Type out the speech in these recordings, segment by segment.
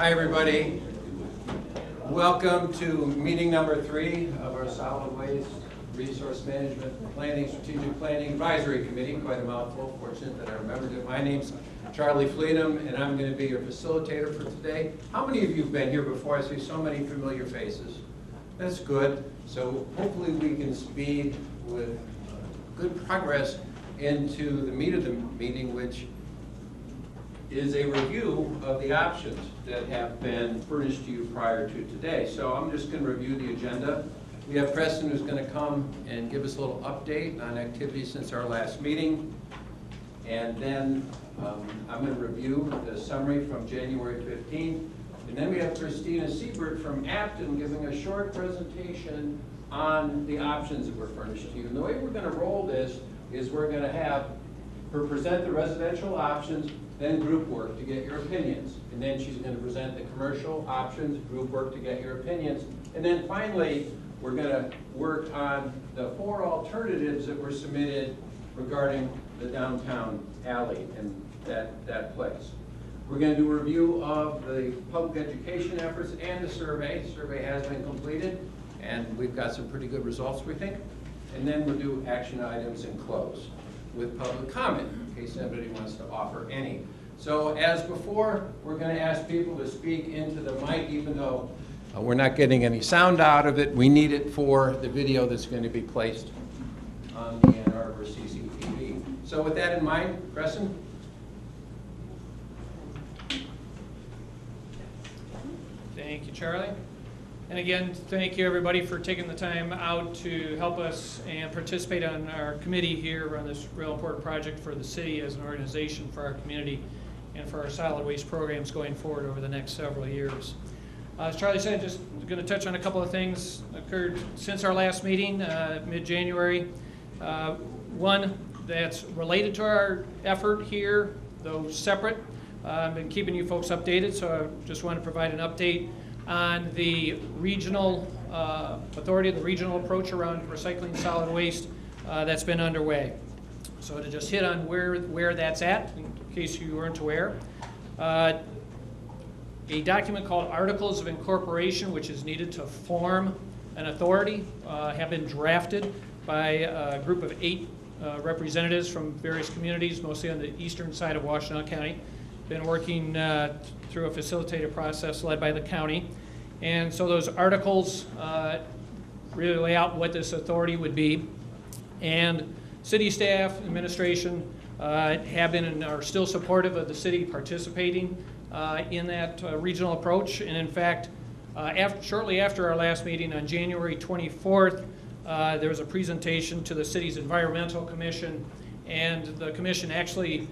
Hi, everybody. Welcome to meeting number 3 of our Solid Waste Resource Management Planning, Strategic Planning Advisory Committee. Quite a mouthful. Fortunate that I remembered it. My name's Charlie Fleetum, and I'm going to be your facilitator for today. How many of you have been here before? I see so many familiar faces. That's good. So hopefully we can speed with good progress into the meat of the meeting, which is a review of the options that have been furnished to you prior to today. So I'm just going to review the agenda. We have Preston who's going to come and give us a little update on activities since our last meeting. And then I'm going to review the summary from January 15th. And then we have Christina Siebert from Apton giving a short presentation on the options that were furnished to you. And the way we're going to roll this is we're going to have her present the residential options, then group work to get your opinions. And then she's going to present the commercial options, group work to get your opinions. And then finally, we're going to work on the 4 alternatives that were submitted regarding the downtown alley and that place. We're going to do a review of the public education efforts and the survey. The survey has been completed, and we've got some pretty good results, we think. And then we'll do action items and close with public comment, in case anybody wants to offer any. So as before, we're going to ask people to speak into the mic, even though we're not getting any sound out of it. We need it for the video that's going to be placed on the Ann Arbor CCTV. So with that in mind, Preston? Thank you, Charlie. And again, thank you everybody for taking the time out to help us and participate on our committee here on this real important project for the city as an organization, for our community, and for our solid waste programs going forward over the next several years. As Charlie said, just going to touch on a couple of things occurred since our last meeting, mid-January. One that's related to our effort here, though separate. I've been keeping you folks updated, so I just want to provide an update on the regional authority, the regional approach around recycling solid waste that's been underway. So to just hit on where that's at, in case you weren't aware. A document called Articles of Incorporation, which is needed to form an authority, have been drafted by a group of 8 representatives from various communities, mostly on the eastern side of Washtenaw County. Been working through a facilitated process led by the county. And so those articles really lay out what this authority would be. And city staff, administration have been and are still supportive of the city participating in that regional approach. And in fact, shortly after our last meeting on January 24th, there was a presentation to the city's environmental commission, and the commission actually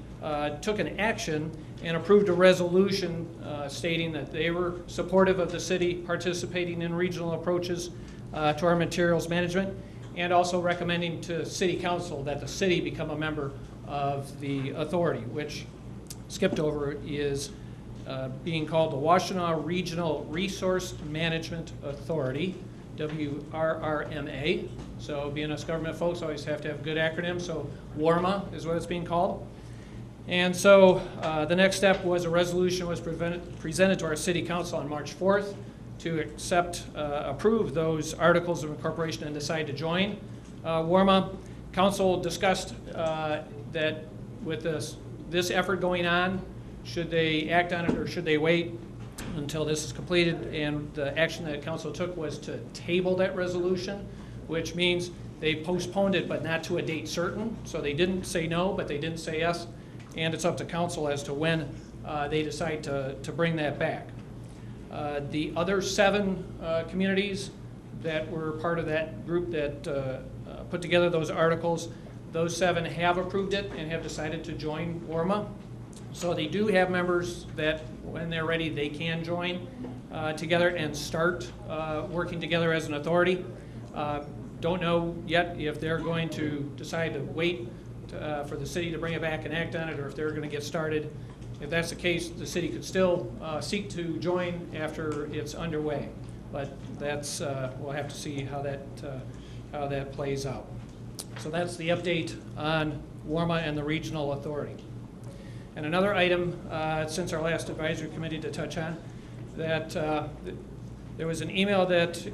took an action and approved a resolution stating that they were supportive of the city participating in regional approaches to our materials management, and also recommending to City Council that the city become a member of the authority, which skipped over is being called the Washtenaw Regional Resource Management Authority, WRRMA. So being us government folks always have to have good acronyms, so WRMA is what it's being called. And so the next step was a resolution was presented to our City Council on March 4th to approve those articles of incorporation and decide to join WRMA. Council discussed that with this effort going on, should they act on it or should they wait until this is completed? And the action that council took was to table that resolution, which means they postponed it but not to a date certain. So they didn't say no, but they didn't say yes. And it's up to council as to when they decide to bring that back. The other 7 communities that were part of that group that put together those articles, those 7 have approved it and have decided to join WRMA. So they do have members that, when they're ready, they can join together and start working together as an authority. Don't know yet if they're going to decide to wait for the city to bring it back and act on it, or if they're going to get started. If that's the case, the city could still seek to join after it's underway. But that's we'll have to see how that plays out. So that's the update on WRMA and the regional authority. And another item since our last advisory committee to touch on that there was an email that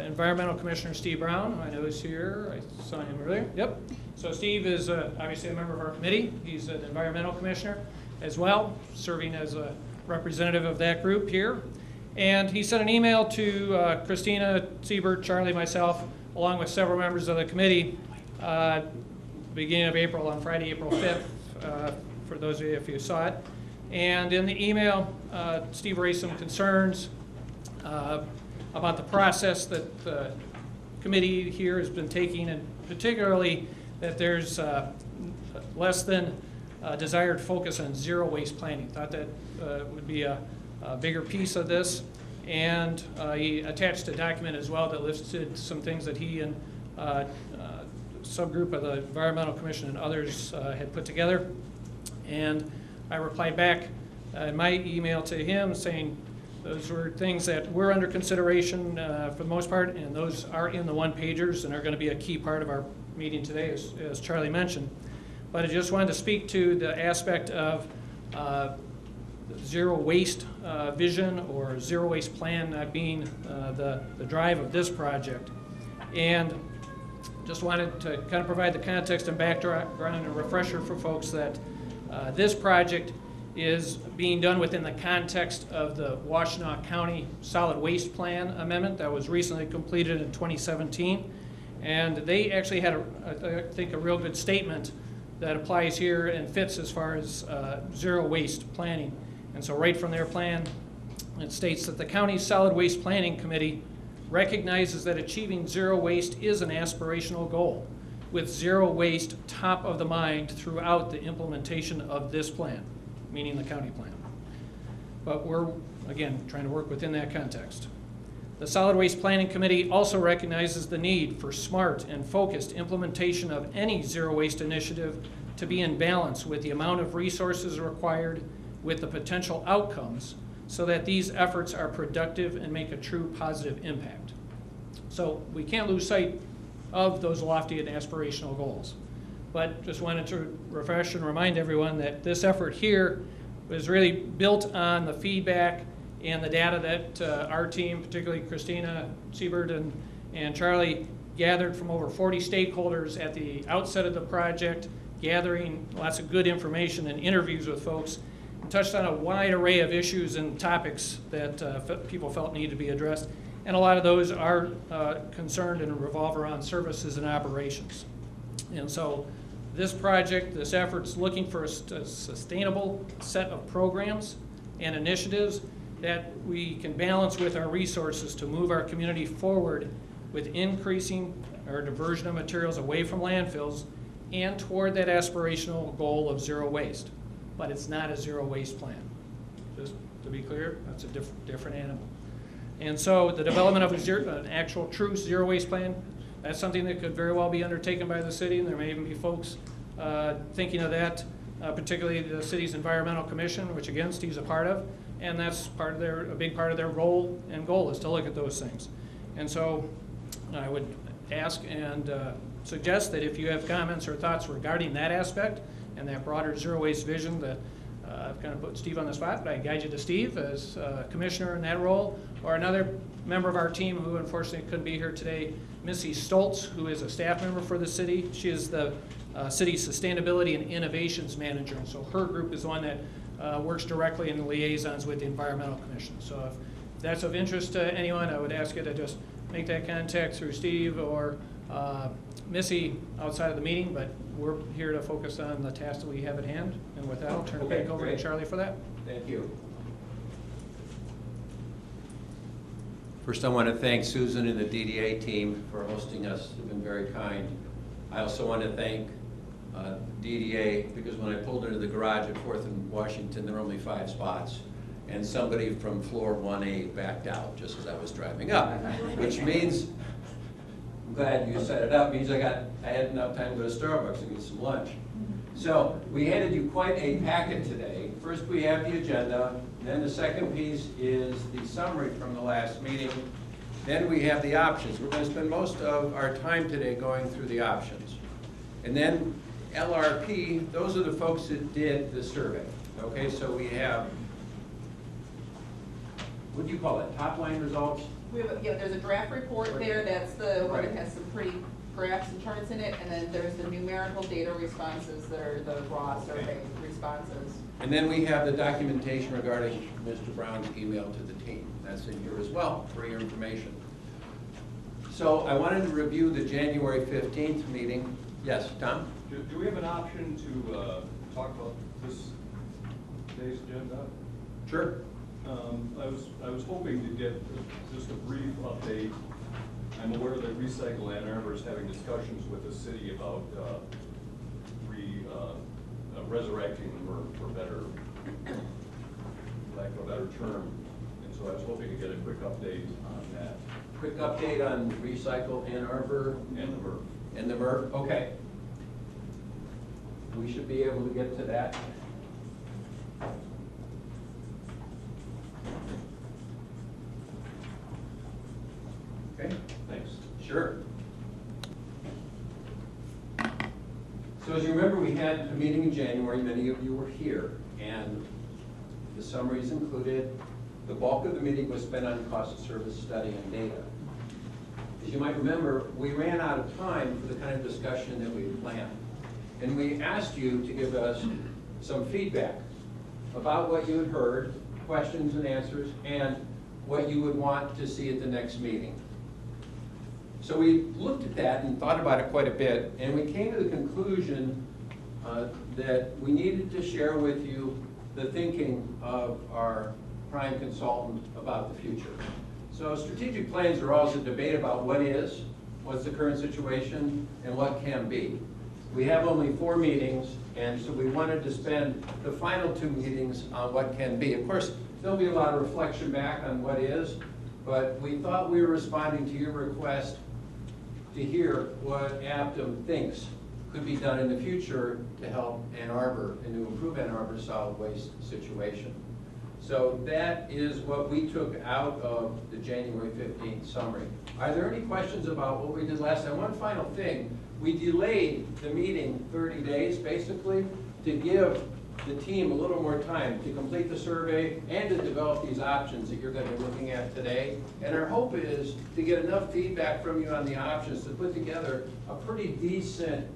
Environmental Commissioner Steve Brown, who I know is here, I saw him earlier, yep. So Steve is obviously a member of our committee. He's an environmental commissioner as well, serving as a representative of that group here. And he sent an email to Christina, Siebert, Charlie, myself, along with several members of the committee, beginning of April, on Friday, April 5th, for those of you if you saw it. And in the email, Steve raised some concerns about the process that the committee here has been taking, and particularly that there's less than desired focus on zero waste planning. Thought that would be a bigger piece of this. And he attached a document as well that listed some things that he and subgroup of the Environmental Commission and others had put together. And I replied back in my email to him saying those were things that were under consideration for the most part, and those are in the one-pagers and are going to be a key part of our meeting today, as Charlie mentioned. But I just wanted to speak to the aspect of zero waste vision or zero waste plan not being the drive of this project. And just wanted to kind of provide the context and background and a refresher for folks that this project is being done within the context of the Washtenaw County Solid Waste Plan Amendment that was recently completed in 2017. And they actually had, I think, a real good statement that applies here and fits as far as zero waste planning. And so right from their plan, it states that the county's Solid Waste Planning Committee recognizes that achieving zero waste is an aspirational goal, with zero waste top of the mind throughout the implementation of this plan, meaning the county plan. But we're, again, trying to work within that context. The Solid Waste Planning Committee also recognizes the need for smart and focused implementation of any zero waste initiative to be in balance with the amount of resources required with the potential outcomes so that these efforts are productive and make a true positive impact. So we can't lose sight of those lofty and aspirational goals. But just wanted to refresh and remind everyone that this effort here was really built on the feedback and the data that our team, particularly Christina, Siebert, and Charlie, gathered from over 40 stakeholders at the outset of the project, gathering lots of good information and interviews with folks, and touched on a wide array of issues and topics that people felt needed to be addressed. And a lot of those are concerned and revolve around services and operations. And so this project, this effort's looking for a sustainable set of programs and initiatives that we can balance with our resources to move our community forward with increasing our diversion of materials away from landfills and toward that aspirational goal of zero waste. But it's not a zero waste plan. Just to be clear, that's a different animal. And so the development of an actual true zero waste plan, that's something that could very well be undertaken by the city, and there may even be folks thinking of that, particularly the city's Environmental Commission, which again Steve's a part of, and that's part of a big part of their role and goal is to look at those things. And so I would ask and suggest that if you have comments or thoughts regarding that aspect and that broader zero waste vision, that I've kind of put Steve on the spot, but I guide you to Steve as commissioner in that role, or another member of our team who unfortunately couldn't be here today, Missy Stoltz, who is a staff member for the city. She is the city's Sustainability and Innovations Manager, and so her group is the one that works directly in the liaisons with the Environmental Commission. So if that's of interest to anyone, I would ask you to just make that contact through Steve or Missy outside of the meeting, but we're here to focus on the task that we have at hand. And with that, I'll turn it back over to Charlie for that. Thank you. First, I want to thank Susan and the DDA team for hosting us. They've been very kind. I also want to thank DDA, because when I pulled into the garage at 4th and Washington, there were only 5 spots. And somebody from floor 1A backed out just as I was driving up, which means, I'm glad you set it up, means I had enough time to go to Starbucks and get some lunch. So we handed you quite a packet today. First we have the agenda, then the second piece is the summary from the last meeting. Then we have the options. We're going to spend most of our time today going through the options. And then LRP, those are the folks that did the survey. Okay, so we have what do you call it, top line results? We have, yeah, there's a draft report there, that's the one that has some pretty graphs and charts in it, and then there's the numerical data responses that are the raw survey responses. And then we have the documentation regarding Mr. Brown's email to the team. That's in here as well for your information. So I wanted to review the January 15th meeting. Yes, Tom? Do we have an option to talk about this today's agenda? Sure. I was hoping to get just a brief update. I'm aware that Recycle Ann Arbor is having discussions with the city about resurrecting the MRF for better, lack of a better term. And so I was hoping to get a quick update on that. Quick update on Recycle Ann Arbor. And the MRF. And the MRF, okay. We should be able to get to that. Okay, Thanks. sure. So as you remember, we had a meeting in January, many of you were here, and the summaries included, the bulk of the meeting was spent on cost of service study and data. As you might remember, we ran out of time for the kind of discussion that we had planned. And we asked you to give us some feedback about what you had heard, questions and answers, and what you would want to see at the next meeting. So we looked at that and thought about it quite a bit, and we came to the conclusion that we needed to share with you the thinking of our prime consultant about the future. So strategic plans are always a debate about what is, what's the current situation, and what can be. We have only 4 meetings, and so we wanted to spend the final 2 meetings on what can be. Of course, there'll be a lot of reflection back on what is, but we thought we were responding to your request to hear what Aptum thinks could be done in the future to help Ann Arbor and to improve Ann Arbor's solid waste situation. So that is what we took out of the January 15th summary. Are there any questions about what we did last time? One final thing, we delayed the meeting 30 days basically to give the team a little more time to complete the survey and to develop these options that you're going to be looking at today. And our hope is to get enough feedback from you on the options to put together a pretty decent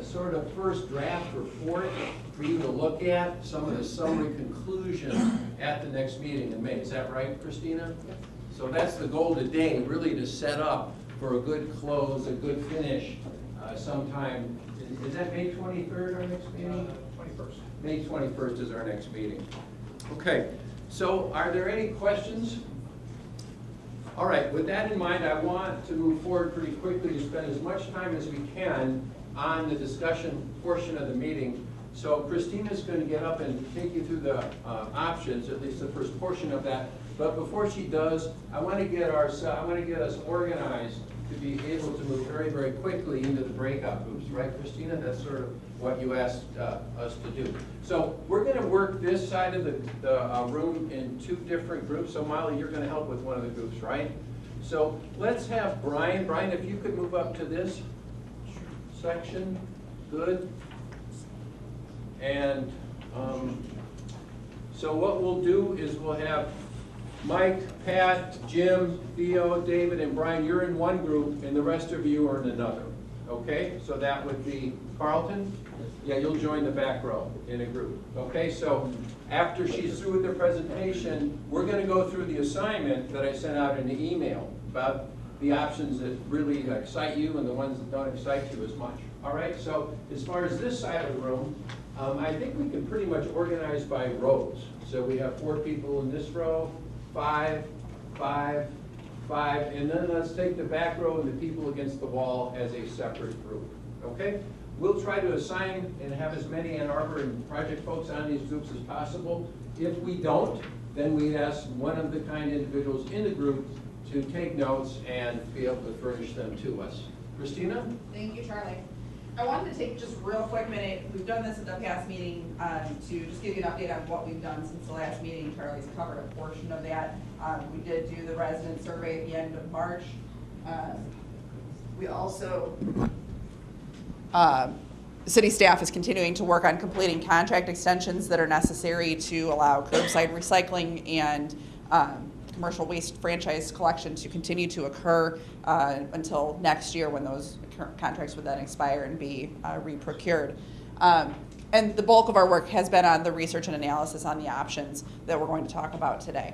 sort of first draft report for you to look at, some of the summary conclusions at the next meeting in May. Is that right, Christina? Yes. So that's the goal today, really to set up for a good close, a good finish sometime. Is that May 23rd our next meeting? 21st. May 21st is our next meeting. Okay, so are there any questions? All right, with that in mind, I want to move forward pretty quickly to spend as much time as we can on the discussion portion of the meeting. So Christina's going to get up and take you through the options, at least the first portion of that. But before she does, I want to get us organized to be able to move very, very quickly into the breakout groups, right, Christina? That's sort of what you asked us to do. So we're going to work this side of the room in 2 different groups. So Molly, you're going to help with one of the groups, right? So let's have Brian. Brian, if you could move up to this section, good. And so what we'll do is we'll have Mike, Pat, Jim, Theo, David, and Brian, you're in one group, and the rest of you are in another. Okay? So that would be Carlton. Yeah, you'll join the back row in a group. Okay? So after she's through with the presentation, we're going to go through the assignment that I sent out in the email about the options that really excite you and the ones that don't excite you as much. All right? So as far as this side of the room, I think we can pretty much organize by rows. So we have 4 people in this row, 5, 5, 5, and then let's take the back row and the people against the wall as a separate group, okay? We'll try to assign and have as many Ann Arbor and project folks on these groups as possible. If we don't, then we ask one of the kind individuals in the group to take notes and be able to furnish them to us. Christina? Thank you, Charlie. I wanted to take just a real quick minute. We've done this at the past meeting to just give you an update on what we've done since the last meeting. Charlie's covered a portion of that. We did do the resident survey at the end of March. We also, city staff is continuing to work on completing contract extensions that are necessary to allow curbside recycling and commercial waste franchise collection to continue to occur until next year, when those current contracts would then expire and be re-procured. And the bulk of our work has been on the research and analysis on the options that we're going to talk about today.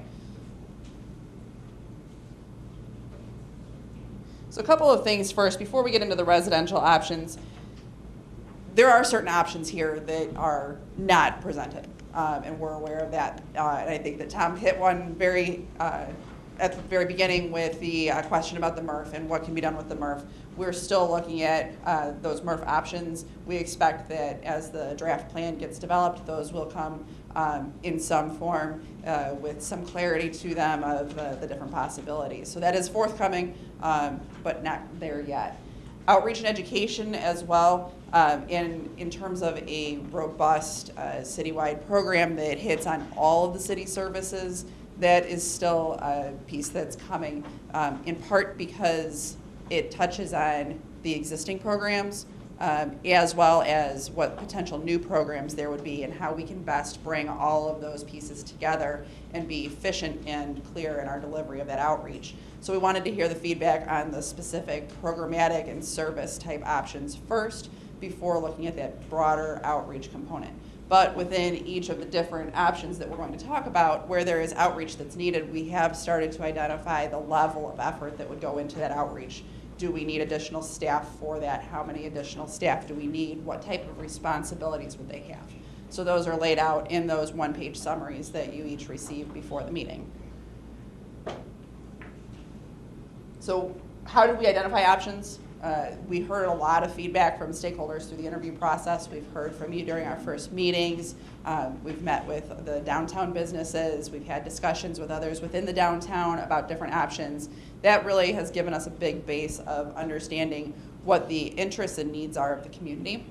So a couple of things first, before we get into the residential options. There are certain options here that are not presented, and we're aware of that. And I think that Tom hit one at the very beginning with the question about the MRF and what can be done with the MRF. We're still looking at those MRF options. We expect that as the draft plan gets developed, those will come in some form with some clarity to them of the different possibilities. So that is forthcoming, but not there yet. Outreach and education as well, in terms of a robust citywide program that hits on all of the city services. That is still a piece that's coming, in part because it touches on the existing programs, as well as what potential new programs there would be and how we can best bring all of those pieces together and be efficient and clear in our delivery of that outreach. So we wanted to hear the feedback on the specific programmatic and service type options first before looking at that broader outreach component. But within each of the different options that we're going to talk about, where there is outreach that's needed, we have started to identify the level of effort that would go into that outreach. Do we need additional staff for that? How many additional staff do we need? What type of responsibilities would they have? So those are laid out in those one-page summaries that you each received before the meeting. So how did we identify options? We heard a lot of feedback from stakeholders through the interview process. We've heard from you during our first meetings. We've met with the downtown businesses. We've had discussions with others within the downtown about different options. That really has given us a big base of understanding what the interests and needs are of the community.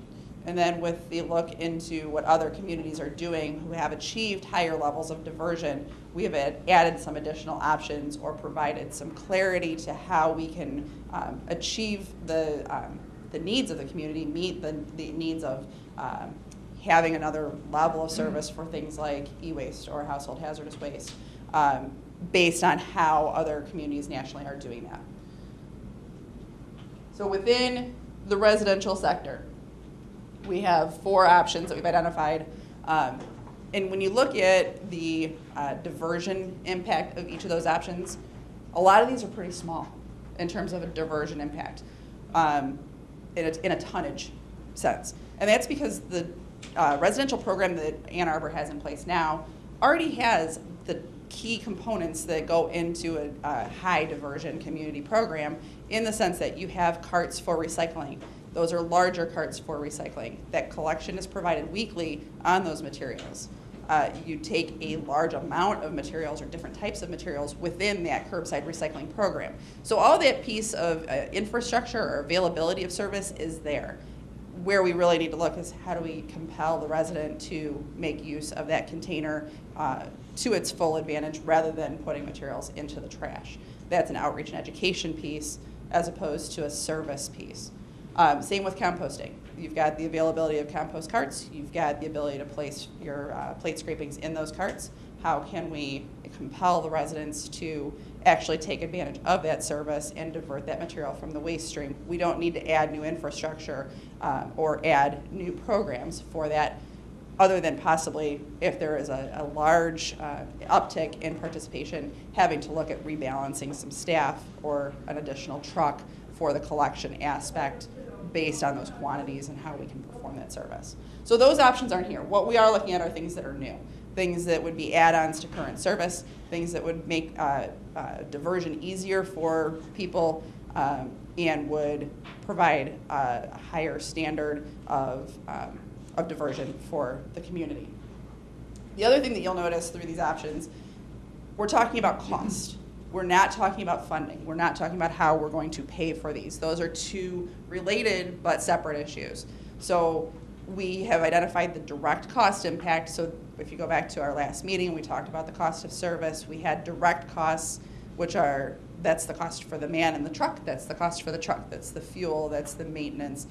And then with the look into what other communities are doing who have achieved higher levels of diversion, we have added some additional options or provided some clarity to how we can achieve the needs of the community, meet the needs of having another level of service for things like e-waste or household hazardous waste, based on how other communities nationally are doing that. So within the residential sector, we have 4 options that we've identified. And when you look at the diversion impact of each of those options, a lot of these are pretty small in terms of a diversion impact in a tonnage sense. And that's because the residential program that Ann Arbor has in place now already has the key components that go into a high diversion community program, in the sense that you have carts for recycling. Those are larger carts for recycling. That collection is provided weekly on those materials. You take a large amount of materials or different types of materials within that curbside recycling program. So all that piece of infrastructure or availability of service is there. Where we really need to look is how do we compel the resident to make use of that container to its full advantage, rather than putting materials into the trash. That's an outreach and education piece as opposed to a service piece. Same with composting. You've got the availability of compost carts. You've got the ability to place your plate scrapings in those carts. How can we compel the residents to actually take advantage of that service and divert that material from the waste stream? We don't need to add new infrastructure or add new programs for that, other than possibly if there is a large uptick in participation, having to look at rebalancing some staff or an additional truck for the collection aspect, based on those quantities and how we can perform that service. So those options aren't here. What we are looking at are things that are new, things that would be add-ons to current service, things that would make diversion easier for people and would provide a higher standard of diversion for the community. The other thing that you'll notice through these options, we're talking about cost. We're not talking about funding. We're not talking about how we're going to pay for these. Those are two related but separate issues. So we have identified the direct cost impact. So if you go back to our last meeting, we talked about the cost of service. We had direct costs, which are, that's the cost for the man in the truck, that's the cost for the truck, that's the fuel, that's the maintenance.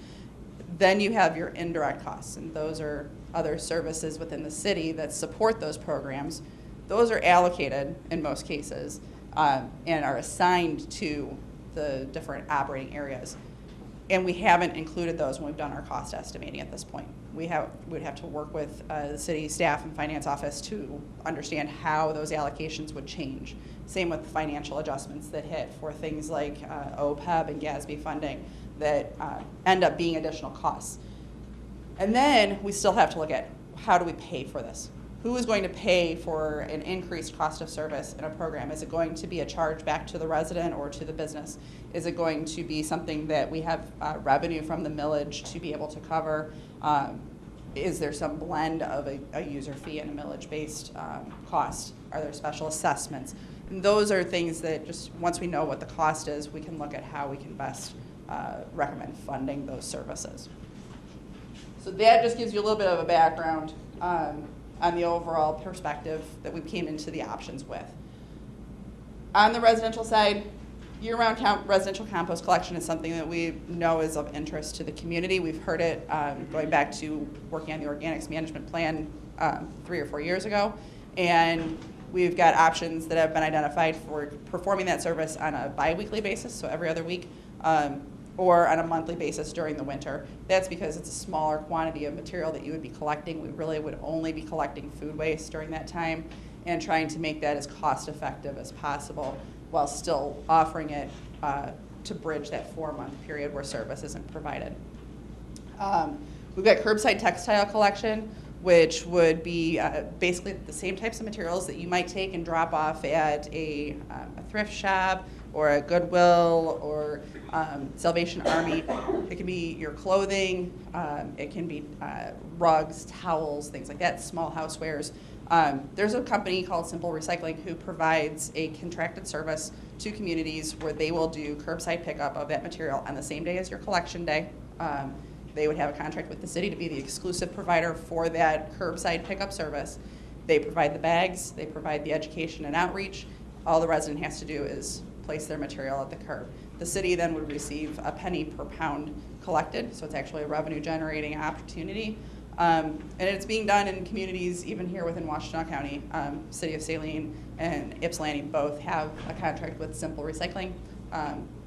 Then you have your indirect costs, and those are other services within the city that support those programs. Those are allocated in most cases, and are assigned to the different operating areas. And we haven't included those when we've done our cost estimating at this point. We'd have to work with the city staff and finance office to understand how those allocations would change. Same with financial adjustments that hit for things like OPEB and GASB funding that end up being additional costs. And then we still have to look at how do we pay for this? Who is going to pay for an increased cost of service in a program? Is it going to be a charge back to the resident or to the business? Is it going to be something that we have revenue from the millage to be able to cover? Is there some blend of a user fee and a millage-based cost? Are there special assessments? And those are things that just once we know what the cost is, we can look at how we can best recommend funding those services. So that just gives you a little bit of a background on the overall perspective that we came into the options with. On the residential side, year-round residential compost collection is something that we know is of interest to the community. We've heard it going back to working on the organics management plan 3 or 4 years ago, and we've got options that have been identified for performing that service on a bi-weekly basis, so every other week, or on a monthly basis during the winter. That's because it's a smaller quantity of material that you would be collecting. We really would only be collecting food waste during that time and trying to make that as cost effective as possible while still offering it to bridge that 4-month period where service isn't provided. We've got curbside textile collection, which would be basically the same types of materials that you might take and drop off at a thrift shop or a Goodwill or Salvation Army. It can be your clothing, it can be rugs, towels, things like that, small housewares. There's a company called Simple Recycling who provides a contracted service to communities where they will do curbside pickup of that material on the same day as your collection day. They would have a contract with the city to be the exclusive provider for that curbside pickup service. They provide the bags, they provide the education and outreach. All the resident has to do is place their material at the curb. The city then would receive a penny per pound collected, so it's actually a revenue generating opportunity. And it's being done in communities even here within Washtenaw County. City of Saline and Ypsilanti both have a contract with Simple Recycling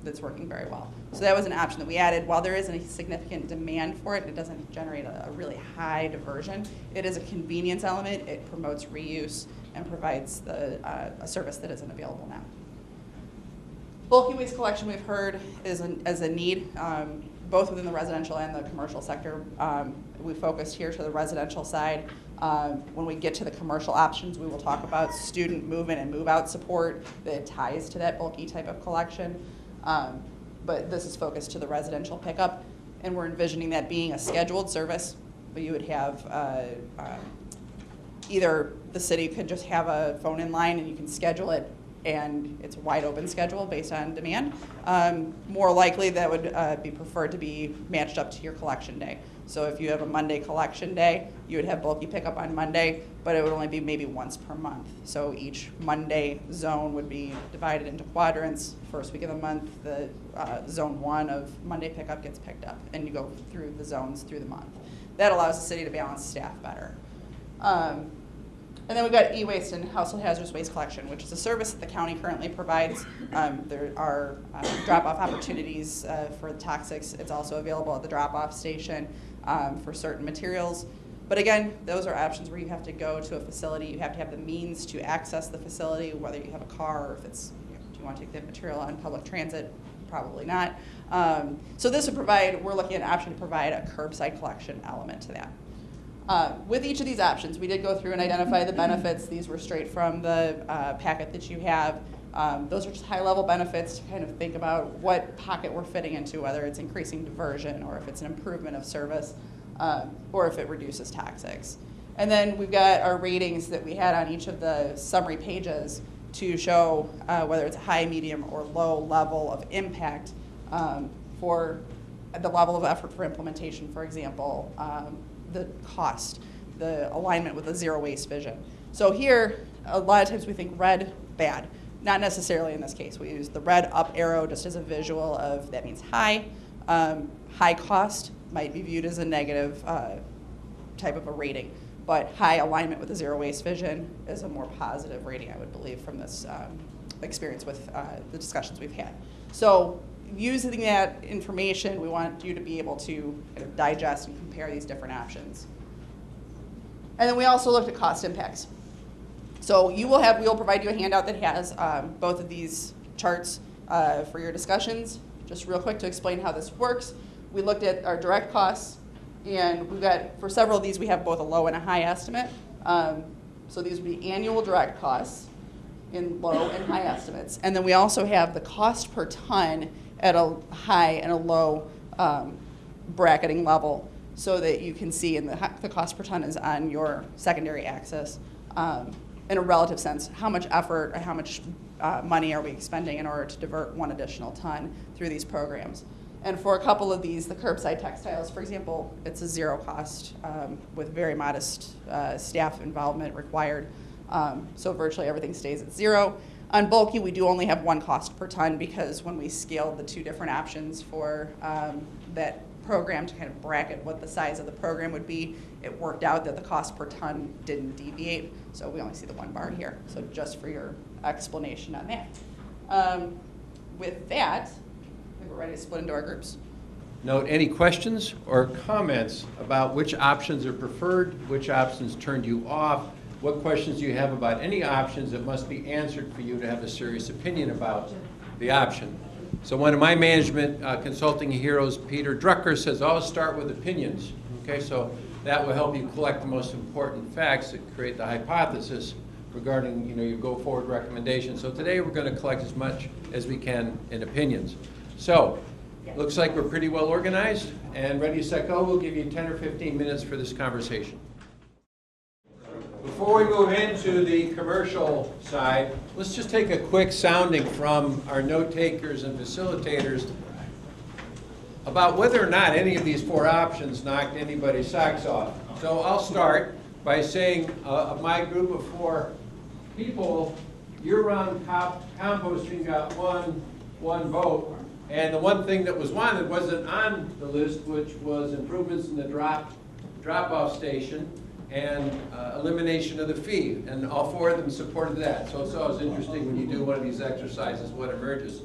that's working very well. So that was an option that we added. While there isn't a significant demand for it, it doesn't generate a really high diversion. It is a convenience element. It promotes reuse and provides a service that isn't available now. Bulky waste collection, we've heard, is a need, both within the residential and the commercial sector. We focused here to the residential side. When we get to the commercial options, we will talk about student move-in and move-out support that ties to that bulky type of collection. But this is focused to the residential pickup, and we're envisioning that being a scheduled service, but you would have either the city could just have a phone-in line and you can schedule it, and it's a wide open schedule based on demand. More likely that would be preferred to be matched up to your collection day. So if you have a Monday collection day, you would have bulky pickup on Monday, but it would only be maybe once per month. So each Monday zone would be divided into quadrants. First week of the month, the zone 1 of Monday pickup gets picked up, and you go through the zones through the month. That allows the city to balance staff better. And then we've got e-waste and household hazardous waste collection, which is a service that the county currently provides. There are drop-off opportunities for the toxics. It's also available at the drop-off station for certain materials. But again, those are options where you have to go to a facility. You have to have the means to access the facility, whether you have a car or if it's, do you want to take the material on public transit? Probably not. So this would provide, we're looking at an option to provide a curbside collection element to that. With each of these options, we did go through and identify the benefits. These were straight from the packet that you have. Those are just high-level benefits to kind of think about what pocket we're fitting into, whether it's increasing diversion or if it's an improvement of service or if it reduces toxics. And then we've got our ratings that we had on each of the summary pages to show whether it's a high, medium, or low level of impact for the level of effort for implementation, for example, the cost, the alignment with a zero waste vision. So here, a lot of times we think red, bad. Not necessarily in this case. We use the red up arrow just as a visual of that means high. High cost might be viewed as a negative type of a rating, but high alignment with a zero waste vision is a more positive rating, I would believe, from this experience with the discussions we've had. So using that information, we want you to be able to kind of digest and compare these different options. And then we also looked at cost impacts. So we'll provide you a handout that has both of these charts for your discussions. Just real quick to explain how this works. We looked at our direct costs, and we've got, for several of these, we have both a low and a high estimate. So these would be annual direct costs in low and high estimates. And then we also have the cost per ton at a high and a low bracketing level, so that you can see in the cost per ton is on your secondary axis. In a relative sense, how much effort or how much money are we expending in order to divert one additional ton through these programs. And for a couple of these, the curbside textiles, for example, it's a zero cost with very modest staff involvement required. So virtually everything stays at zero. On bulky, we do only have one cost per ton, because when we scaled the two different options for that program to kind of bracket what the size of the program would be, it worked out that the cost per ton didn't deviate. So we only see the one bar here. So just for your explanation on that. With that, I think we're ready to split into our groups. Note any questions or comments about which options are preferred, which options turned you off, what questions do you have about any options that must be answered for you to have a serious opinion about the option. So one of my management consulting heroes, Peter Drucker, says always start with opinions. Okay, so that will help you collect the most important facts that create the hypothesis regarding your go forward recommendation. So today we're going to collect as much as we can in opinions. So looks like we're pretty well organized and ready, set, go. We'll give you 10 or 15 minutes for this conversation. Before we move into the commercial side, let's just take a quick sounding from our note takers and facilitators about whether or not any of these four options knocked anybody's socks off. So I'll start by saying of my group of four people, year-round composting got one vote. And the one thing that was wanted wasn't on the list, which was improvements in the drop-off station and elimination of the fee. And all four of them supported that. So it's always interesting when you do one of these exercises, what emerges.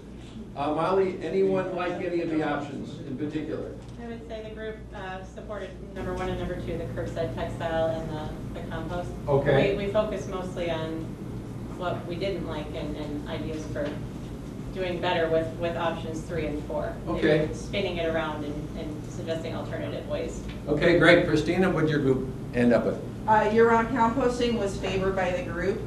Molly, anyone like any of the options in particular? I would say the group supported number 1 and number 2, the curbside textile and the compost. Okay. We focused mostly on what we didn't like and ideas for doing better with options 3 and 4. Okay. Spinning it around and suggesting alternative ways. Okay, great. Christina, what did your group end up with? Year-round composting was favored by the group.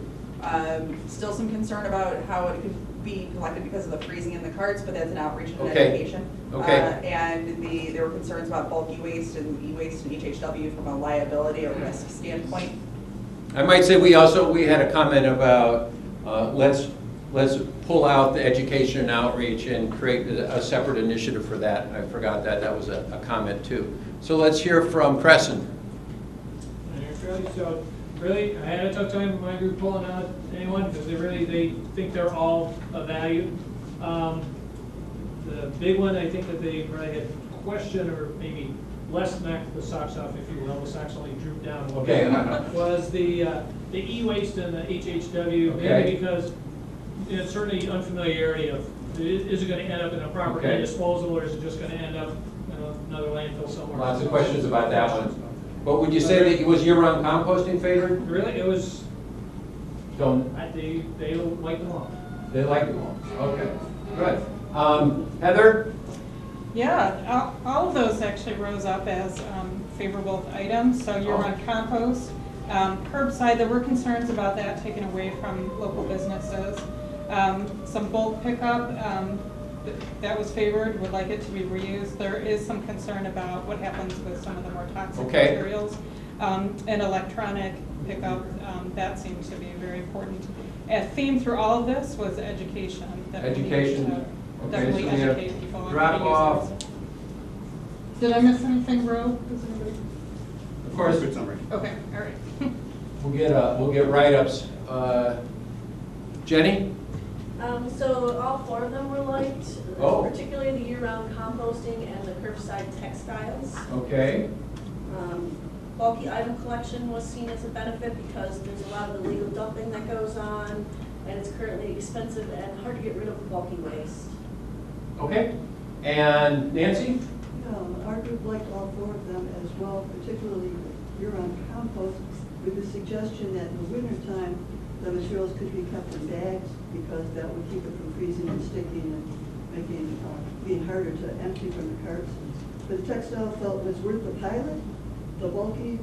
Still some concern about how it could be collected because of the freezing in the carts, but that's an outreach and education. Okay. And there were concerns about bulky waste and e-waste and HHW from a liability or risk standpoint. I might say we had a comment about let's pull out the education and outreach and create a separate initiative for that. I forgot that. That was a comment too. So let's hear from Crescent. So really, I had a tough time with my group pulling out anyone because they think they're all of value. The big one, I think that they probably had a question or maybe less knocked the socks off, if you will. The socks only drooped down a little bit. Was the e-waste and the HHW, maybe because certainly unfamiliarity of is it going to end up in a proper disposal or is it just going to end up in another landfill somewhere? Lots of questions about that one. But would you say that it was year-round composting favored? Really, it was. Don't. They liked them all. They liked them all. Okay, good. Heather? Yeah, all of those actually rose up as favorable items. So year-round compost, curbside. There were concerns about that taken away from local businesses. Some bulk pickup. That was favored, would like it to be reused. There is some concern about what happens with some of the more toxic materials. And electronic pickup, that seems to be very important. A theme through all of this was education. Education. We need to definitely educate people on drop off. Did I miss anything, Ro? Of course. Good summary. Okay, all right. We'll get write-ups. Jenny? So all four of them were liked, particularly the year-round composting and the curbside textiles. Okay. Bulky item collection was seen as a benefit because there's a lot of illegal dumping that goes on, and it's currently expensive and hard to get rid of bulky waste. Okay, and Nancy? Our group liked all four of them as well, particularly year-round compost, with the suggestion that in the wintertime, the materials could be kept in bags because that would keep it from freezing and sticking and making, being harder to empty from the carts. But the textile felt was worth the pilot, the bulky,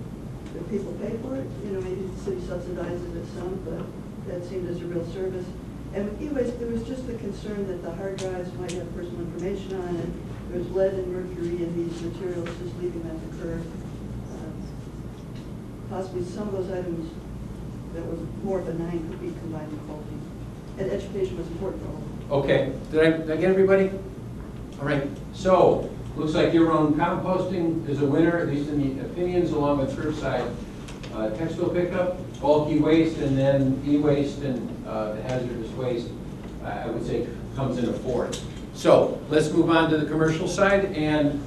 the people pay for it. You know, maybe the city subsidizes it some, but that seemed as a real service. And anyways, there was just the concern that the hard drives might have personal information on it. There's lead and mercury in these materials, just leaving them to curb. Possibly some of those items that were more benign could be combined with bulky. And education was important for all of them. Okay, did I get everybody? All right, so, looks like year-round composting is a winner, at least in the opinions, along with curbside textile pickup, bulky waste, and then e-waste and the hazardous waste, I would say comes in a fourth. So, let's move on to the commercial side, and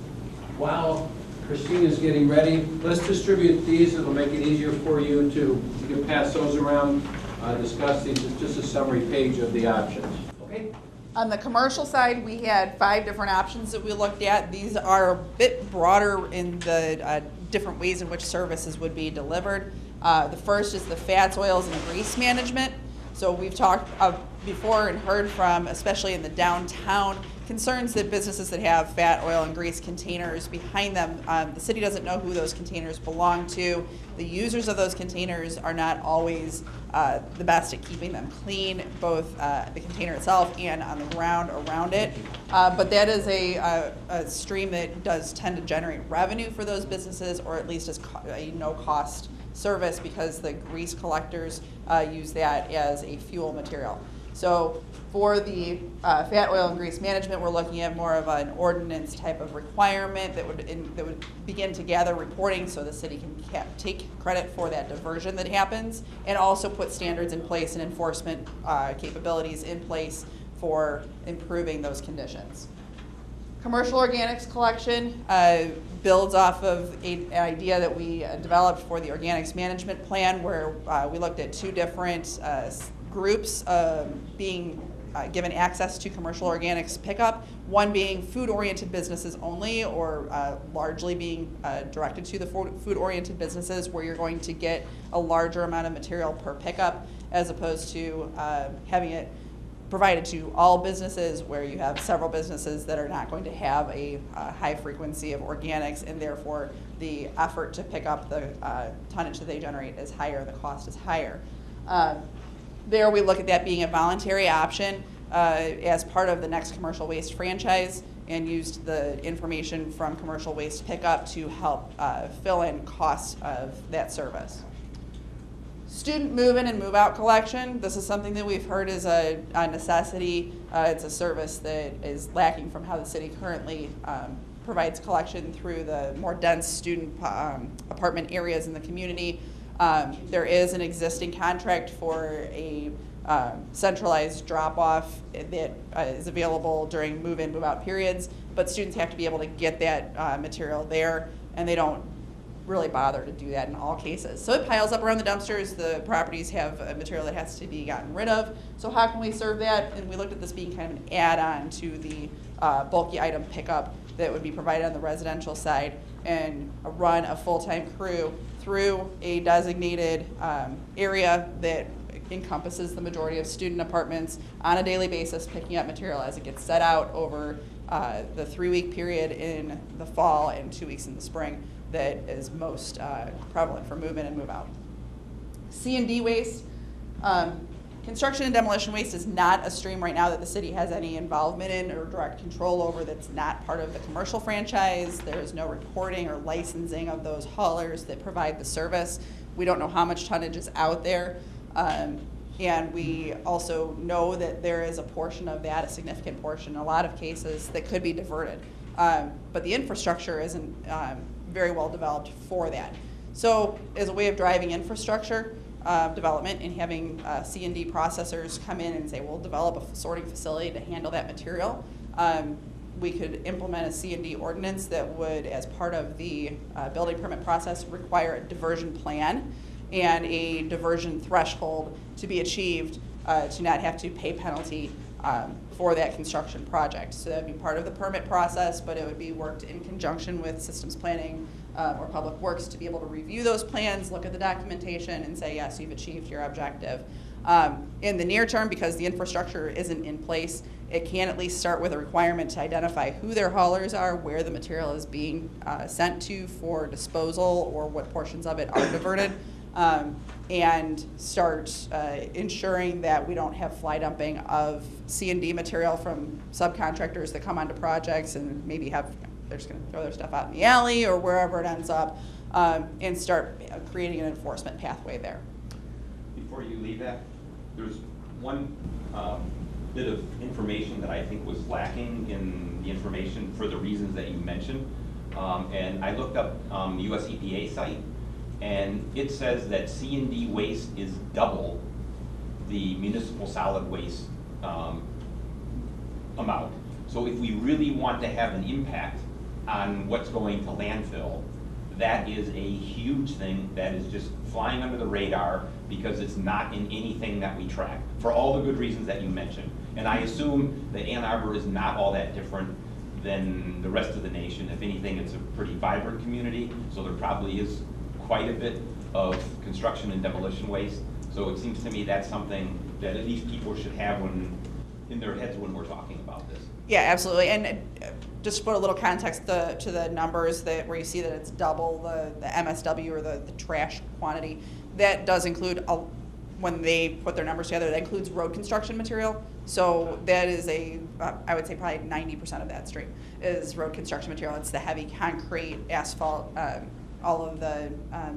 while Christina's getting ready, let's distribute these. It'll make it easier for you to you can pass those around, discuss these. It's just a summary page of the options. Okay. On the commercial side, we had 5 different options that we looked at. These are a bit broader in the different ways in which services would be delivered. The first is the fats, oils, and grease management. So we've talked before and heard from, especially in the downtown, concerns that businesses that have fat, oil, and grease containers behind them, the city doesn't know who those containers belong to. The users of those containers are not always the best at keeping them clean, both the container itself and on the ground around it. But that is a stream that does tend to generate revenue for those businesses, or at least is a no-cost service, because the grease collectors use that as a fuel material. So for the fat, oil, and grease management, we're looking at more of an ordinance type of requirement that would begin to gather reporting so the city can take credit for that diversion that happens, and also put standards in place and enforcement capabilities in place for improving those conditions. Commercial organics collection builds off of an idea that we developed for the organics management plan, where we looked at 2 different groups being given access to commercial organics pickup, one being food-oriented businesses only, or largely being directed to the food-oriented businesses, where you're going to get a larger amount of material per pickup, as opposed to having it provided to all businesses, where you have several businesses that are not going to have a high frequency of organics, and therefore the effort to pick up the tonnage that they generate is higher, the cost is higher. There we look at that being a voluntary option as part of the next commercial waste franchise, and used the information from commercial waste pickup to help fill in costs of that service. Student move-in and move-out collection. This is something that we've heard is a necessity. It's a service that is lacking from how the city currently provides collection through the more dense student apartment areas in the community. There is an existing contract for a centralized drop-off that is available during move-in, move-out periods, but students have to be able to get that material there, and they don't really bother to do that in all cases. So it piles up around the dumpsters. The properties have material that has to be gotten rid of. So how can we serve that? And we looked at this being kind of an add-on to the bulky item pickup that would be provided on the residential side, and run a full-time crew through a designated area that encompasses the majority of student apartments on a daily basis, picking up material as it gets set out over the 3-week period in the fall and 2 weeks in the spring that is most prevalent for move-in and move-out. C&D waste. Construction and demolition waste is not a stream right now that the city has any involvement in or direct control over. That's not part of the commercial franchise. There is no reporting or licensing of those haulers that provide the service. We don't know how much tonnage is out there. And we also know that there is a portion of that, a significant portion, in a lot of cases, that could be diverted. But the infrastructure isn't very well developed for that. So as a way of driving infrastructure development and having C&D processors come in and say, we'll develop a sorting facility to handle that material, we could implement a C&D ordinance that would, as part of the building permit process, require a diversion plan and a diversion threshold to be achieved to not have to pay penalty for that construction project. So that would be part of the permit process, but it would be worked in conjunction with systems planning or public works to be able to review those plans, look at the documentation, and say, yes, you've achieved your objective. In the near term, because the infrastructure isn't in place, it can at least start with a requirement to identify who their haulers are, where the material is being sent to for disposal, or what portions of it are diverted, and start ensuring that we don't have fly dumping of C&D material from subcontractors that come onto projects and maybe they're just going to throw their stuff out in the alley or wherever it ends up, and start creating an enforcement pathway there. Before you leave that, there's one bit of information that I think was lacking in the information for the reasons that you mentioned. And I looked up the US EPA site, and it says that C&D waste is double the municipal solid waste amount. So if we really want to have an impact on what's going to landfill, that is a huge thing that is just flying under the radar because it's not in anything that we track, for all the good reasons that you mentioned. And I assume that Ann Arbor is not all that different than the rest of the nation. If anything, it's a pretty vibrant community, so there probably is quite a bit of construction and demolition waste. So it seems to me that's something that at least people should have in their heads when we're talking about this. Yeah, absolutely. And just to put a little context to the numbers where you see that it's double the MSW or the trash quantity, that does include, when they put their numbers together, that includes road construction material. So that is I would say probably 90% of that stream is road construction material. It's the heavy concrete, asphalt, all of the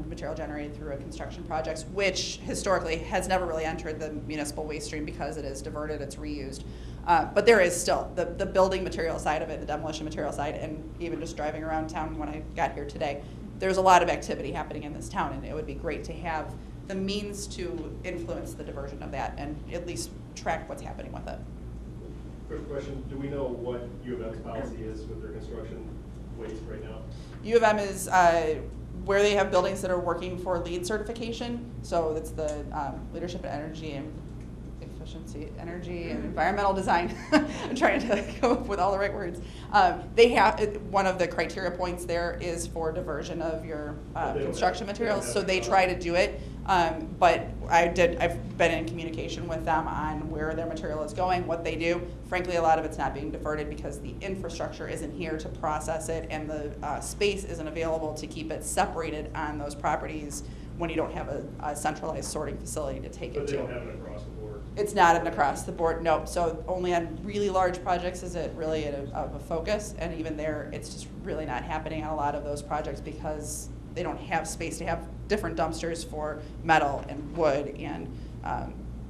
material generated through road construction projects, which historically has never really entered the municipal waste stream because it is diverted, it's reused. But there is still the building material side of it, the demolition material side, and even just driving around town when I got here today, there's a lot of activity happening in this town, and it would be great to have the means to influence the diversion of that and at least track what's happening with it. Quick question, do we know what U of M's policy is with their construction waste right now? U of M is where they have buildings that are working for LEED certification, so that's the Leadership in Energy and Efficiency, Energy and Environmental Design. I'm trying to come up with all the right words. They have, one of the criteria points there is for diversion of your construction materials, so they try to do it. But I've been in communication with them on where their material is going, what they do. Frankly, a lot of it's not being diverted because the infrastructure isn't here to process it, and the space isn't available to keep it separated on those properties when you don't have a centralized sorting facility to take it to. But they don't have it across the board? It's not an across the board, nope. So only on really large projects is it really of a focus, and even there, it's just really not happening on a lot of those projects because they don't have space to have different dumpsters for metal and wood and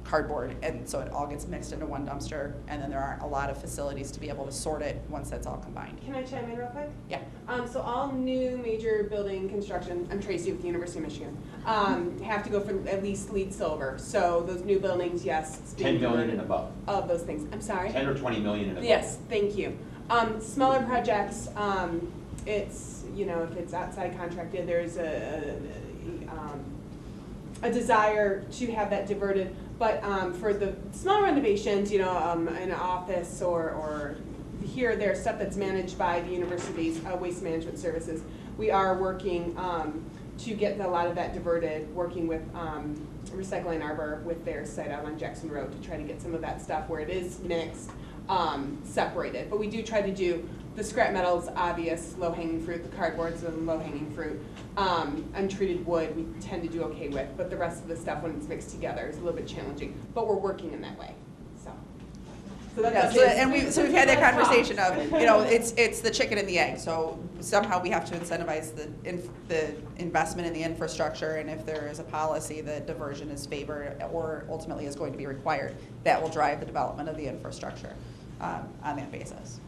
cardboard, and so it all gets mixed into one dumpster, and then there aren't a lot of facilities to be able to sort it once that's all combined. Can I chime in real quick? Yeah. So all new major building construction, I'm Tracy with the University of Michigan, have to go for at least LEED Silver. So those new buildings, yes. It's 10 million and above. Of those things. I'm sorry? 10 or 20 million and above. Yes, thank you. Smaller projects, it's, if it's outside contracted, there's a desire to have that diverted. But for the small renovations, an office or here or there, stuff that's managed by the university's waste management services, we are working to get a lot of that diverted, working with Recycling Arbor with their site out on Jackson Road to try to get some of that stuff where it is mixed, separated. But we do try to do the scrap metals, obvious, low-hanging fruit, the cardboard's the low-hanging fruit. Untreated wood we tend to do okay with, but the rest of the stuff when it's mixed together is a little bit challenging. But we're working in that way. So that's we've had that conversation of, it's the chicken and the egg. So somehow we have to incentivize the investment in the infrastructure, and if there is a policy that diversion is favored or ultimately is going to be required, that will drive the development of the infrastructure on that basis.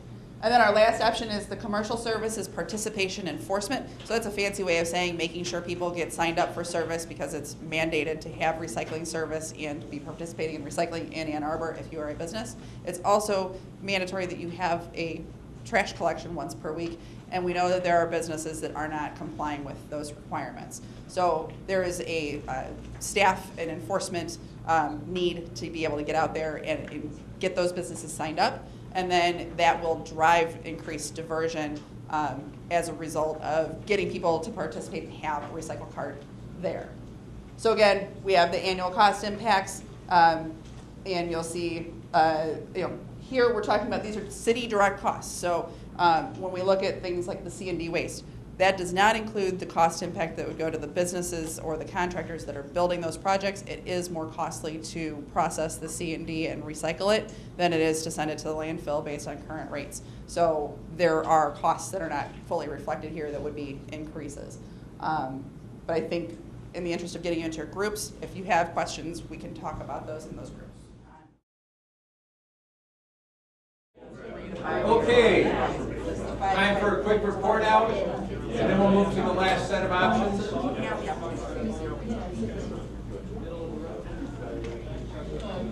And then our last option is the commercial services participation enforcement. So that's a fancy way of saying making sure people get signed up for service because it's mandated to have recycling service and be participating in recycling in Ann Arbor if you are a business. It's also mandatory that you have a trash collection once per week, and we know that there are businesses that are not complying with those requirements. So there is a staff and enforcement need to be able to get out there and get those businesses signed up, and then that will drive increased diversion as a result of getting people to participate and have a recycle cart there. So again, we have the annual cost impacts, and you'll see, here we're talking about these are city direct costs. So when we look at things like the C&D waste, that does not include the cost impact that would go to the businesses or the contractors that are building those projects. It is more costly to process the C&D and recycle it than it is to send it to the landfill based on current rates. So there are costs that are not fully reflected here that would be increases. But I think in the interest of getting you into your groups, if you have questions, we can talk about those in those groups. Okay, time for a quick report out, and then we'll move to the last set of options.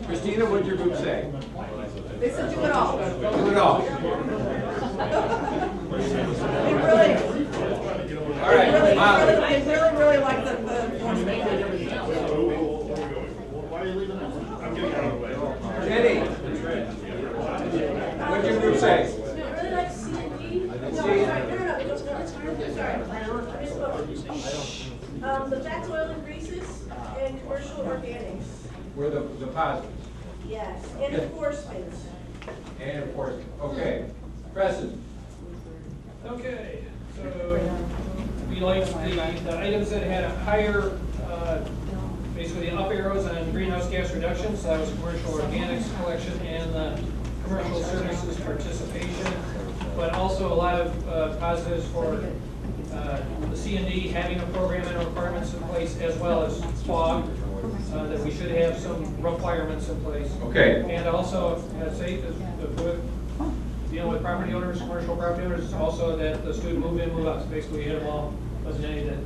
Christina, what did your group say? They said do it all. Do it all. They really, All right, Molly. I really like the Why are you leaving us? I'm getting out of the way. Jenny, what did your group say? No, really like C&D. No, sorry, no, it's sorry. I misspoke. The fats, oil, and greases, and commercial organics. We're the positives. Yes, and enforcement. And enforcement. Okay. Preston. Okay, so we like the items that had a higher, basically the up arrows on greenhouse gas reduction, so that was commercial organics collection and the commercial services participation, but also a lot of positives for the C&D having a program and requirements in place, as well as FOG, that we should have some requirements in place. Okay. And also, I'd say, dealing with property owners, commercial property owners, also that the student move in, move out, so basically hit them all, wasn't any that.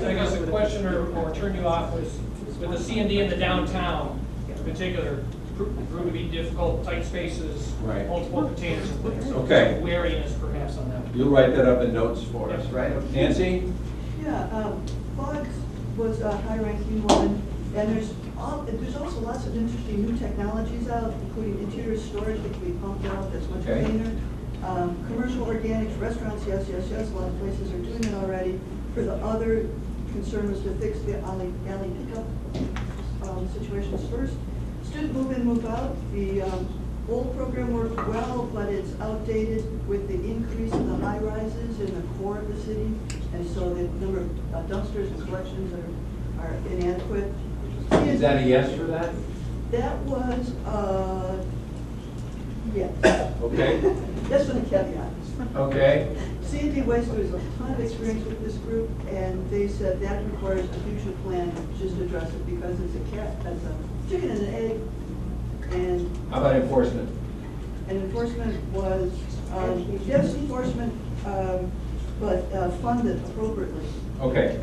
I guess the question or turn you off was, with the C&D in the downtown in particular, proved to be difficult, tight spaces, Right. multiple containers in place. Okay. Wariness perhaps on that. You'll write that up in notes for us, right? Nancy? Yeah, FOGS was a high-ranking one, and there's also lots of interesting new technologies out, including interior storage that can be pumped out, that's much Okay. cleaner. Commercial organics, restaurants, yes, a lot of places are doing it already. For the other concern was to fix the alley pickup situations first. Student move in, move out, the old program worked well, but it's outdated with the increase in the high rises in the core of the city, and so the number of dumpsters and collections are inadequate. Is that a yes for that? That was, yes. Okay. That's with a caveat. Okay. C&D Waste, there was a ton of experience with this group, and they said that requires a future plan to just address it because it's a chicken and an egg. And How about enforcement? And enforcement was, yes, enforcement, but funded appropriately. Okay.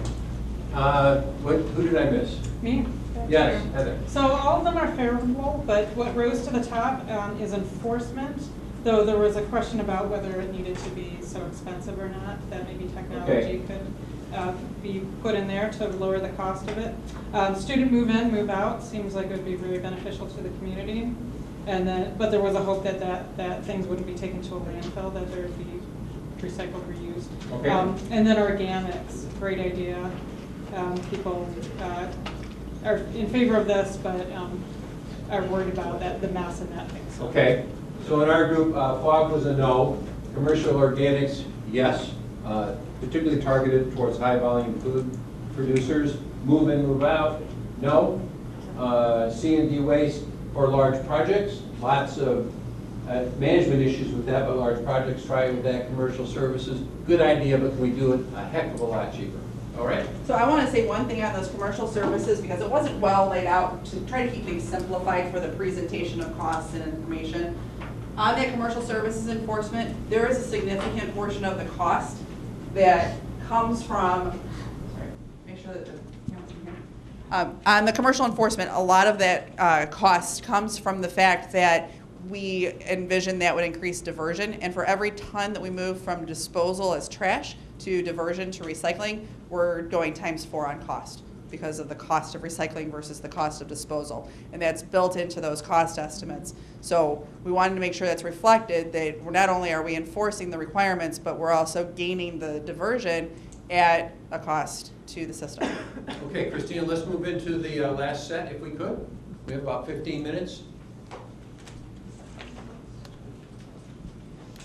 Who did I miss? Me? Yes, Heather. So all of them are favorable, but what rose to the top is enforcement, though there was a question about whether it needed to be so expensive or not, that maybe technology could be put in there to lower the cost of it. Student move in, move out seems like it would be very beneficial to the community. And then, but there was a hope that things wouldn't be taken to a landfill, that there would be recycled, reused. Okay. And then organics, great idea. People are in favor of this, but are worried about the mass in that thing. So. Okay. So in our group, FOG was a no. Commercial organics, yes. Particularly targeted towards high volume food producers. Move in, move out, no. C&D waste for large projects, lots of management issues with that, but large projects, try with that. Commercial services, good idea, but can we do it a heck of a lot cheaper? All right. So I want to say one thing on those commercial services, because it wasn't well laid out, to try to keep things simplified for the presentation of costs and information. On that commercial services enforcement, there is a significant portion of the cost that comes from, sorry, make sure that the camera's in here. On the commercial enforcement, a lot of that cost comes from the fact that we envision that would increase diversion. And for every ton that we move from disposal as trash to diversion to recycling, we're going ×4 on cost because of the cost of recycling versus the cost of disposal. And that's built into those cost estimates. So we wanted to make sure that's reflected, that we're not only are we enforcing the requirements, but we're also gaining the diversion at a cost to the system. Okay, Christina, let's move into the last set if we could. We have about 15 minutes.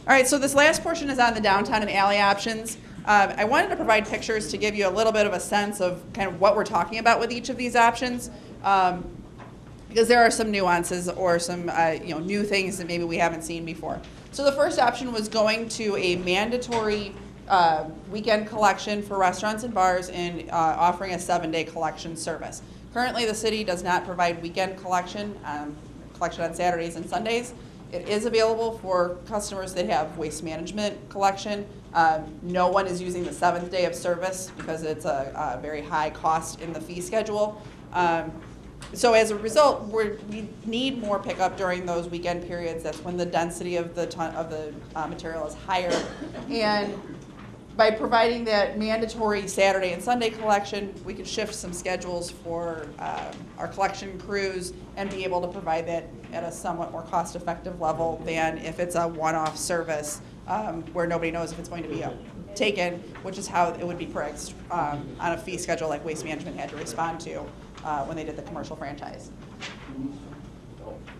All right, so this last portion is on the downtown and alley options. I wanted to provide pictures to give you a little bit of a sense of kind of what we're talking about with each of these options, because there are some nuances or some new things that maybe we haven't seen before. So the first option was going to a mandatory weekend collection for restaurants and bars and offering a 7-day collection service. Currently, the city does not provide weekend collection on Saturdays and Sundays. It is available for customers that have waste management collection. No one is using the 7th day of service because it's a very high cost in the fee schedule. So as a result, we need more pickup during those weekend periods. That's when the density of the material is higher. And by providing that mandatory Saturday and Sunday collection, we can shift some schedules for our collection crews and be able to provide that at a somewhat more cost-effective level than if it's a one-off service where nobody knows if it's going to be taken, which is how it would be priced on a fee schedule like Waste Management had to respond to when they did the commercial franchise.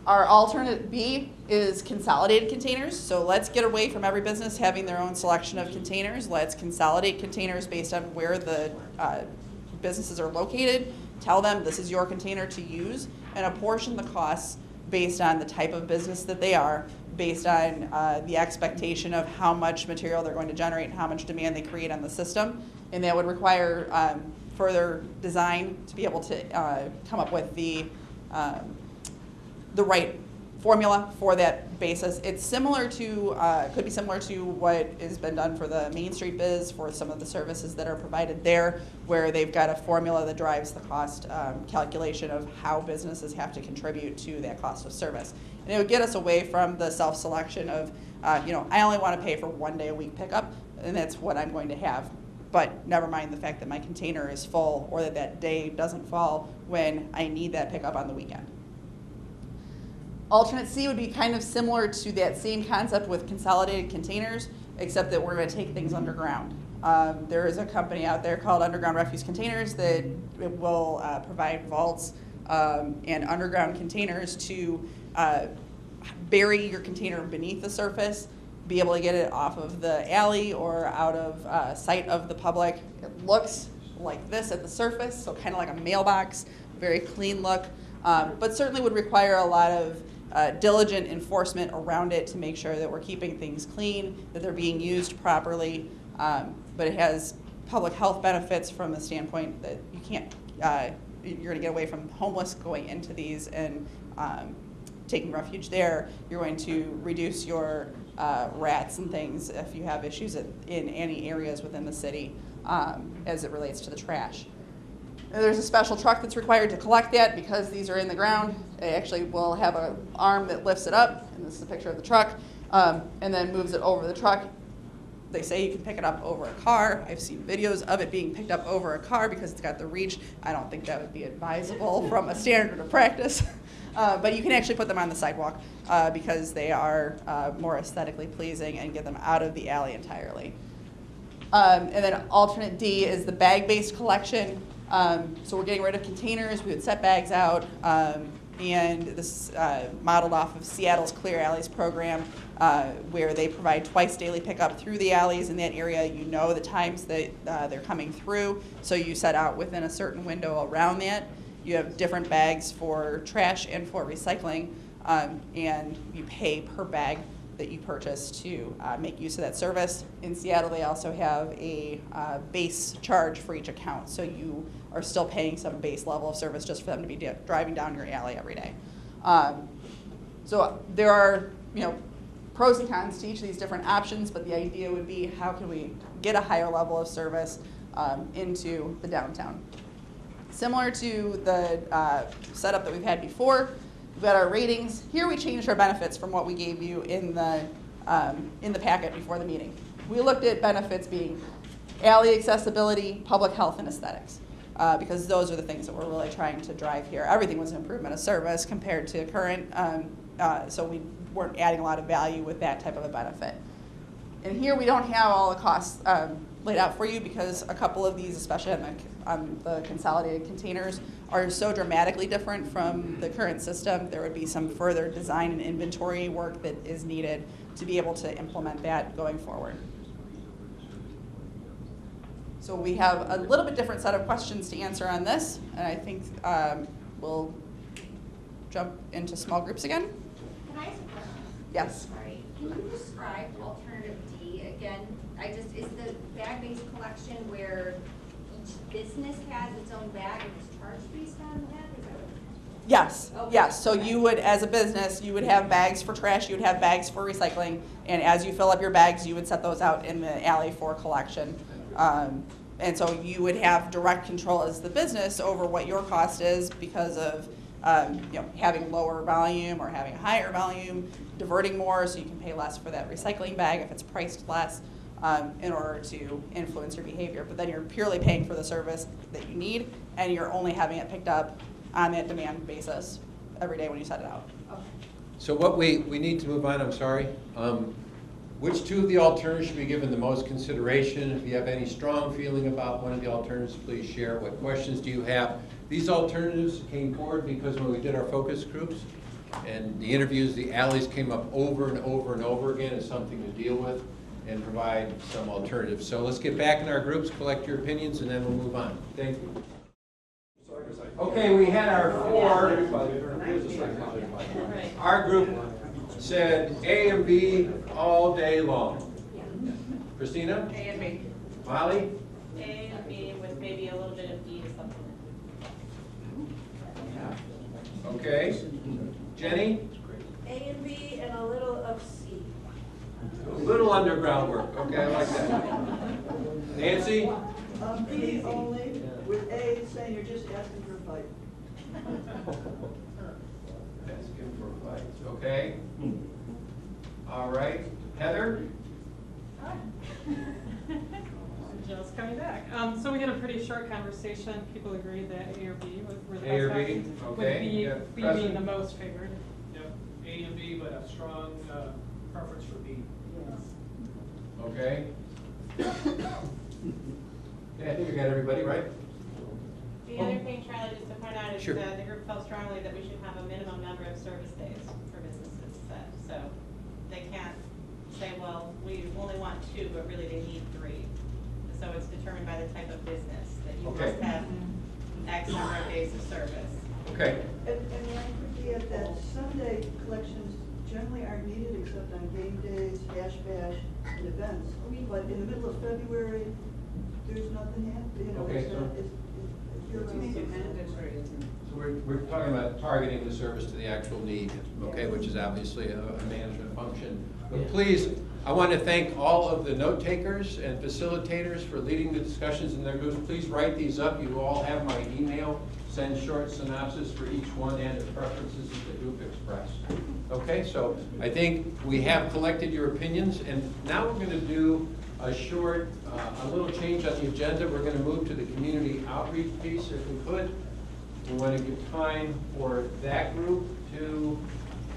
Our alternate B is consolidated containers. So let's get away from every business having their own selection of containers. Let's consolidate containers based on where the businesses are located. Tell them this is your container to use and apportion the costs based on the type of business that they are, based on the expectation of how much material they're going to generate and how much demand they create on the system. And that would require further design to be able to come up with the right formula for that basis. It's similar to, could be similar to what has been done for the Main Street Biz for some of the services that are provided there, where they've got a formula that drives the cost calculation of how businesses have to contribute to that cost of service. And it would get us away from the self-selection of, I only want to pay for 1 day a week pickup, and that's what I'm going to have. But never mind the fact that my container is full or that day doesn't fall when I need that pickup on the weekend. Alternate C would be kind of similar to that same concept with consolidated containers, except that we're going to take things underground. There is a company out there called Underground Refuse Containers that will provide vaults and underground containers to bury your container beneath the surface, be able to get it off of the alley or out of sight of the public. It looks like this at the surface, so kind of like a mailbox, very clean look, but certainly would require a lot of diligent enforcement around it to make sure that we're keeping things clean, that they're being used properly, but it has public health benefits from the standpoint that you can't, you're going to get away from homeless going into these and taking refuge there. You're going to reduce your rats and things if you have issues in any areas within the city as it relates to the trash. And there's a special truck that's required to collect that because these are in the ground. It actually will have an arm that lifts it up, and this is a picture of the truck, and then moves it over the truck. They say you can pick it up over a car. I've seen videos of it being picked up over a car because it's got the reach. I don't think that would be advisable from a standard of practice. But you can actually put them on the sidewalk because they are more aesthetically pleasing and get them out of the alley entirely. And then alternate D is the bag-based collection. So we're getting rid of containers. We would set bags out, and this modeled off of Seattle's Clear Alleys program, where they provide twice daily pickup through the alleys in that area. You know the times that they're coming through, so you set out within a certain window around that. You have different bags for trash and for recycling, and you pay per bag that you purchase to make use of that service. In Seattle, they also have a base charge for each account, so you are still paying some base level of service just for them to be driving down your alley every day. So there are, pros and cons to each of these different options, but the idea would be how can we get a higher level of service into the downtown. Similar to the setup that we've had before, We've got our ratings. Here we changed our benefits from what we gave you in the packet before the meeting. We looked at benefits being alley accessibility, public health, and aesthetics, because those are the things that we're really trying to drive here. Everything was an improvement of service compared to current, so we weren't adding a lot of value with that type of a benefit. And here we don't have all the costs laid out for you because a couple of these, especially on the consolidated containers, are so dramatically different from the current system. There would be some further design and inventory work that is needed to be able to implement that going forward. So we have a little bit different set of questions to answer on this, and I think we'll jump into small groups again. Can I ask a question? Yes. Sorry. Can you describe alternative D again? Is the bag-based collection where each business has its own bag and it's charged based on that? Is that what? Yes, Okay. yes. So you would, as a business, you would have bags for trash, you would have bags for recycling, and as you fill up your bags, you would set those out in the alley for collection. And so you would have direct control as the business over what your cost is because of having lower volume or having a higher volume, diverting more so you can pay less for that recycling bag if it's priced less in order to influence your behavior. But then you're purely paying for the service that you need, and you're only having it picked up on that demand basis every day when you set it out. Okay. So what we need to move on, I'm sorry. Which two of the alternatives should be given the most consideration? If you have any strong feeling about one of the alternatives, please share. What questions do you have? These alternatives came forward because when we did our focus groups and the interviews, the alleys came up over and over and over again as something to deal with and provide some alternatives. So let's get back in our groups, collect your opinions, and then we'll move on. Thank you. Okay, we had our four. Our group said A and B all day long. Christina? A and B. Molly? A and B with maybe a little bit of D to supplement. Okay. Jenny? A and B and a little of C. A little underground work. Okay, I like that. Nancy? B only, with A saying you're just asking for a fight. Asking for fights. Okay. All right. Heather? Just coming back. So we had a pretty short conversation. People agreed that A or B were the A or best B? options, Okay. with Yeah. B Preston? being the most favored. Yep, A and B, but a strong preference for B. Okay. Yeah, I think we got everybody, right? The other thing, Charlie, just to point out, is Sure. that the group felt strongly that we should have a minimum number of service days for businesses set. So they can't say, well, we only want 2, but really they need 3. So it's determined by the type of business that you Okay. must have X number of days of service. Okay. And I quickly add that Sunday collections generally aren't needed except on game days, hash bash, and events. But in the middle of February, there's nothing happening, Okay, it's so- not, it's year-round. So we're talking about targeting the service to the actual need, okay, which is obviously a management function. But please, I want to thank all of the note takers and facilitators for leading the discussions in their groups. Please write these up. You all have my email. Send short synopsis for each one and the preferences that the group expressed. Okay, so I think we have collected your opinions, and now we're going to do a short, a little change on the agenda. We're going to move to the community outreach piece, if we could. We want to give time for that group to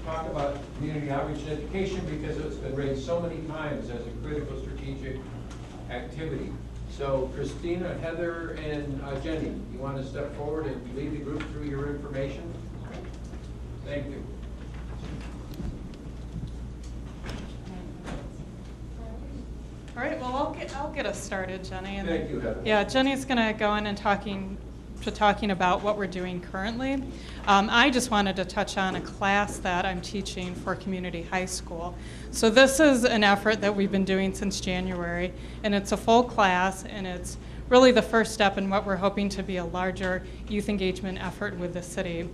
talk about community outreach and education because it's been raised so many times as a critical strategic activity. So Christina, Heather, and Jenny, you want to step forward and lead the group through your information? Thank you. All right, well, I'll get us started, Jenny. And Thank you, Heather. yeah, Jenny's going to go in and talking about what we're doing currently. I just wanted to touch on a class that I'm teaching for community high school. So this is an effort that we've been doing since January, and it's a full class, and it's really the first step in what we're hoping to be a larger youth engagement effort with the city.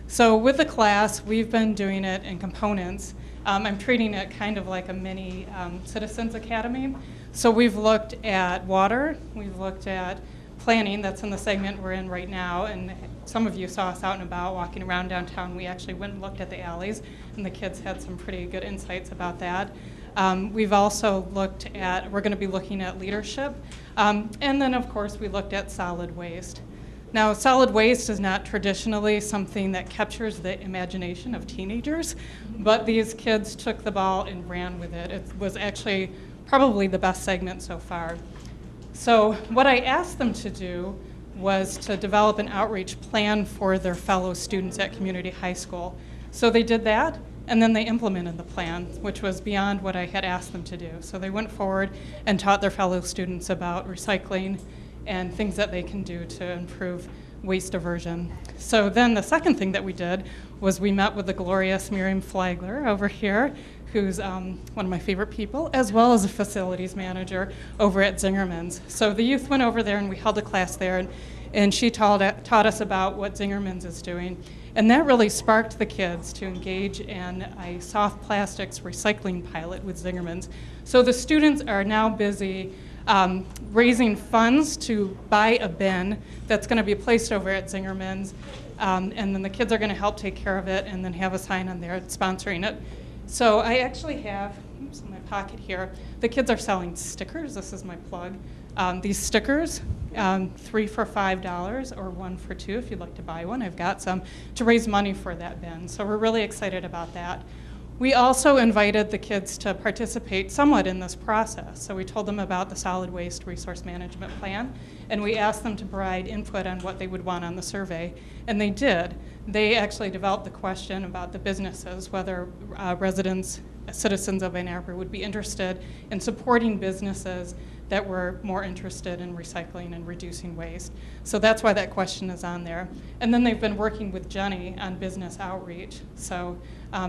So with the class, we've been doing it in components. I'm treating it kind of like a mini Citizens Academy. So we've looked at water, we've looked at planning, that's in the segment we're in right now, and some of you saw us out and about walking around downtown. We actually went and looked at the alleys, and the kids had some pretty good insights about that. We've also looked at, we're going to be looking at leadership, and then of course we looked at solid waste. Now, solid waste is not traditionally something that captures the imagination of teenagers, but these kids took the ball and ran with it. It was actually probably the best segment so far. So what I asked them to do was to develop an outreach plan for their fellow students at community high school. So they did that, and then they implemented the plan, which was beyond what I had asked them to do. So they went forward and taught their fellow students about recycling and things that they can do to improve waste diversion. So then the second thing that we did was we met with the glorious Miriam Flagler over here, who's one of my favorite people, as well as a facilities manager over at Zingerman's. So the youth went over there and we held a class there, and she taught us about what Zingerman's is doing. And that really sparked the kids to engage in a soft plastics recycling pilot with Zingerman's. So the students are now busy raising funds to buy a bin that's going to be placed over at Zingerman's, and then the kids are going to help take care of it and then have a sign on there sponsoring it. So I actually have, oops, in my pocket here, the kids are selling stickers. This is my plug. These stickers, 3 for $5 or 1 for $2 if you'd like to buy one. I've got some to raise money for that bin. So we're really excited about that. We also invited the kids to participate somewhat in this process. So we told them about the solid waste resource management plan, and we asked them to provide input on what they would want on the survey, and they did. They actually developed the question about the businesses, whether residents, citizens of Ann Arbor would be interested in supporting businesses that were more interested in recycling and reducing waste. So that's why that question is on there. And then they've been working with Jenny on business outreach. So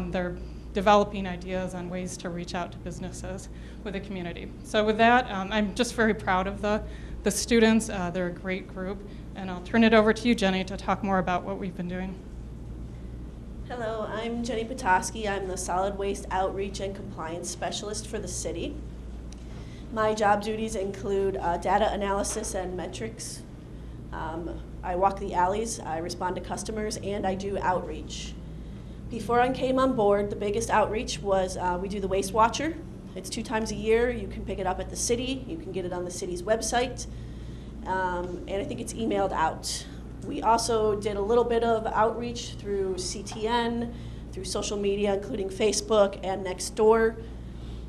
they're developing ideas on ways to reach out to businesses with the community. So with that, I'm just very proud of the students. They're a great group. And I'll turn it over to you, Jenny, to talk more about what we've been doing. Hello, I'm Jenny Petoskey. I'm the Solid Waste Outreach and Compliance Specialist for the city. My job duties include data analysis and metrics. I walk the alleys, I respond to customers, and I do outreach. Before I came on board, the biggest outreach was we do the Waste Watcher. It's 2 times a year. You can pick it up at the city. You can get it on the city's website. And I think it's emailed out. We also did a little bit of outreach through CTN, through social media, including Facebook and Nextdoor,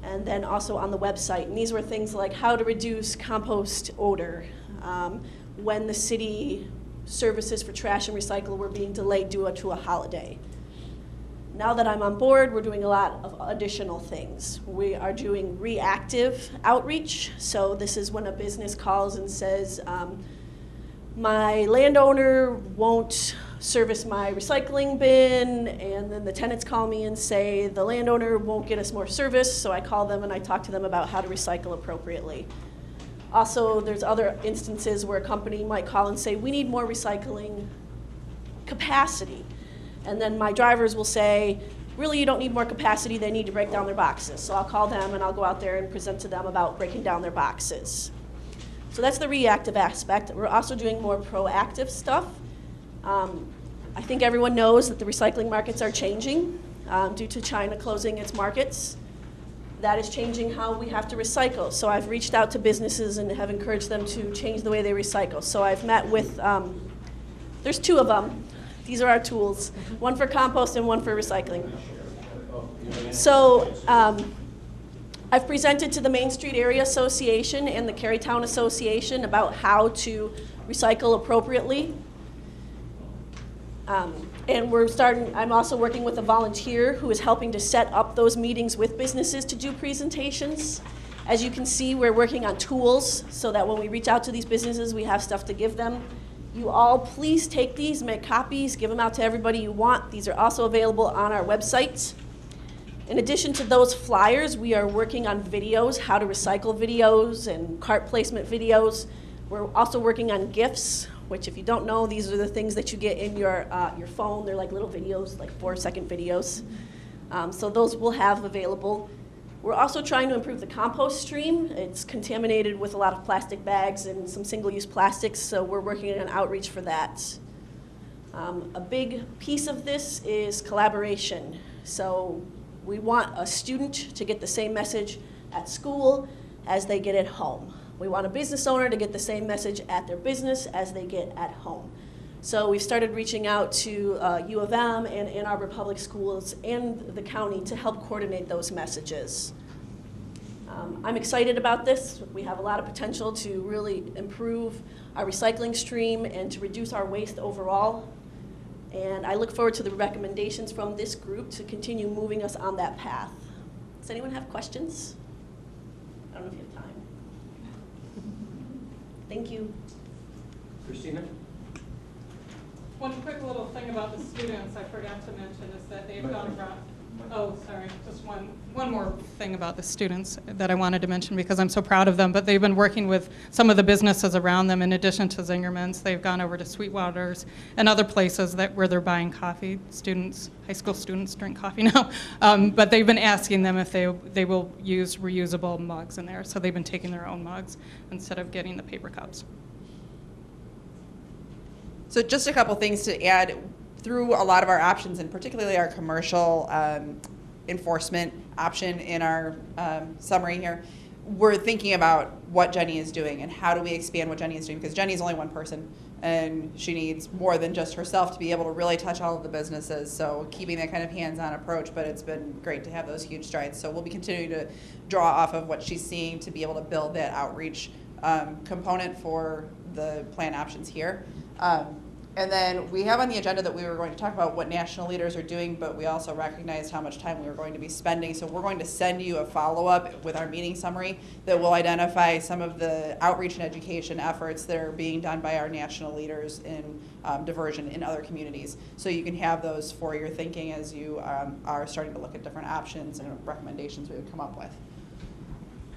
and then also on the website. And these were things like how to reduce compost odor, when the city services for trash and recycle were being delayed due to a holiday. Now that I'm on board, we're doing a lot of additional things. We are doing reactive outreach. So this is when a business calls and says, my landowner won't service my recycling bin, and then the tenants call me and say the landowner won't get us more service, so I call them and I talk to them about how to recycle appropriately. Also, there's other instances where a company might call and say, we need more recycling capacity. And then my drivers will say, really, you don't need more capacity, they need to break down their boxes. So I'll call them and I'll go out there and present to them about breaking down their boxes. So that's the reactive aspect. We're also doing more proactive stuff. I think everyone knows that the recycling markets are changing due to China closing its markets. That is changing how we have to recycle. So I've reached out to businesses and have encouraged them to change the way they recycle. So I've met with, there's 2 of them. These are our tools, one for compost and one for recycling. So I've presented to the Main Street Area Association and the Carytown Association about how to recycle appropriately. And I'm also working with a volunteer who is helping to set up those meetings with businesses to do presentations. As you can see, we're working on tools so that when we reach out to these businesses, we have stuff to give them. You all please take these, make copies, give them out to everybody you want. These are also available on our website. In addition to those flyers, we are working on videos, how to recycle videos and cart placement videos. We're also working on GIFs, which if you don't know, these are the things that you get in your phone. They're like little videos, like 4-second videos. So those we'll have available. We're also trying to improve the compost stream. It's contaminated with a lot of plastic bags and some single-use plastics, so we're working on outreach for that. A big piece of this is collaboration. So we want a student to get the same message at school as they get at home. We want a business owner to get the same message at their business as they get at home. So we've started reaching out to U of M and Ann Arbor Public Schools and the county to help coordinate those messages. I'm excited about this. We have a lot of potential to really improve our recycling stream and to reduce our waste overall. And I look forward to the recommendations from this group to continue moving us on that path. Does anyone have questions? I don't know if you have time. Thank you. Christina? One quick little thing about the students I forgot to mention is that they've gone around. Oh, sorry, just one more thing about the students that I wanted to mention because I'm so proud of them, but they've been working with some of the businesses around them in addition to Zingerman's. They've gone over to Sweetwater's and other places where they're buying coffee. Students, high school students drink coffee now, but they've been asking them if they will use reusable mugs in there, so they've been taking their own mugs instead of getting the paper cups. So just a couple things to add. Through a lot of our options, and particularly our commercial enforcement option in our summary here, we're thinking about what Jenny is doing and how do we expand what Jenny is doing, because Jenny is only one person and she needs more than just herself to be able to really touch all of the businesses. So keeping that kind of hands-on approach, but it's been great to have those huge strides. So we'll be continuing to draw off of what she's seeing to be able to build that outreach component for the plan options here. And then we have on the agenda that we were going to talk about what national leaders are doing, but we also recognized how much time we were going to be spending. So we're going to send you a follow-up with our meeting summary that will identify some of the outreach and education efforts that are being done by our national leaders in diversion in other communities. So you can have those for your thinking as you are starting to look at different options and recommendations we would come up with.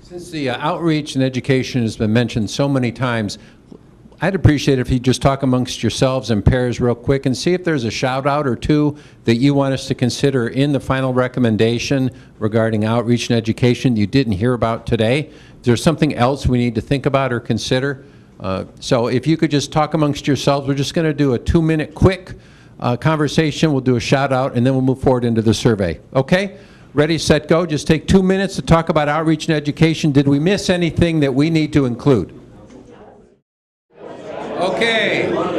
Since the outreach and education has been mentioned so many times, I'd appreciate it if you just talk amongst yourselves in pairs real quick and see if there's a shout out or two that you want us to consider in the final recommendation regarding outreach and education you didn't hear about today. Is there something else we need to think about or consider? So if you could just talk amongst yourselves, we're just going to do a 2-minute quick conversation. We'll do a shout out and then we'll move forward into the survey. Okay? Ready, set, go. Just take 2 minutes to talk about outreach and education. Did we miss anything that we need to include? Okay. What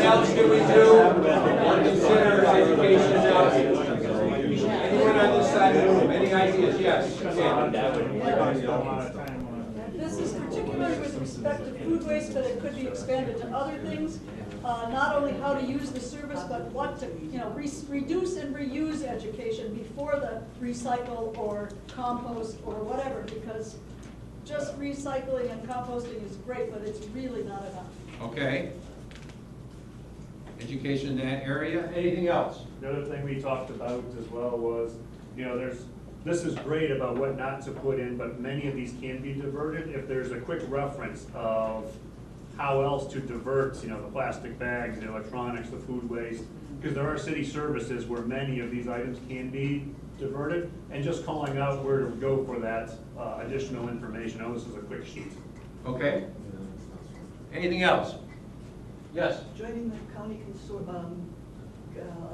else do we do or consider education and outreach? Anyone on this side of the room? Any ideas? Yes. This is particularly with respect to food waste, but it could be expanded to other things. Not only how to use the service, but what to, reduce and reuse education before the recycle or compost or whatever, because just recycling and composting is great, but it's really not enough. Okay. Education in that area. Anything else? The other thing we talked about as well was, this is great about what not to put in, but many of these can be diverted if there's a quick reference of how else to divert, the plastic bags, the electronics, the food waste, because there are city services where many of these items can be diverted, and just calling out where to go for that additional information. This is a quick sheet. Okay. Anything else? Yes. Joining the county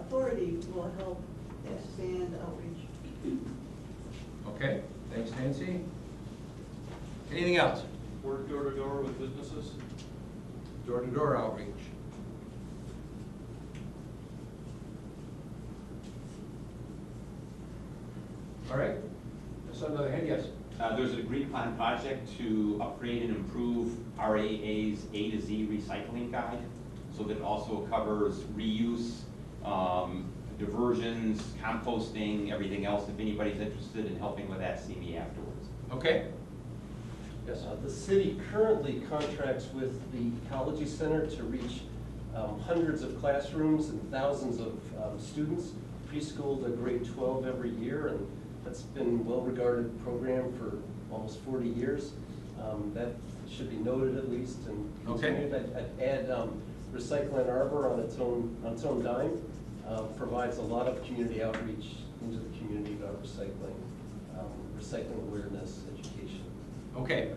authority will help expand outreach. Okay. Thanks, Nancy. Anything else? Work door to door with businesses. Door-to-door outreach. All right. So on the other hand, yes. There's an agreed upon project to upgrade and improve RAA's A to Z recycling guide, so that it also covers reuse, diversions, composting, everything else. If anybody's interested in helping with that, see me afterwards. Okay. Yes. The city currently contracts with the Ecology Center to reach hundreds of classrooms and thousands of students, preschool to grade 12 every year, and that's been a well-regarded program for almost 40 years. That should be noted at least and continued. Okay. I'd add Recycle Ann Arbor on its own dime provides a lot of community outreach into the community about recycling, recycling awareness, education. Okay.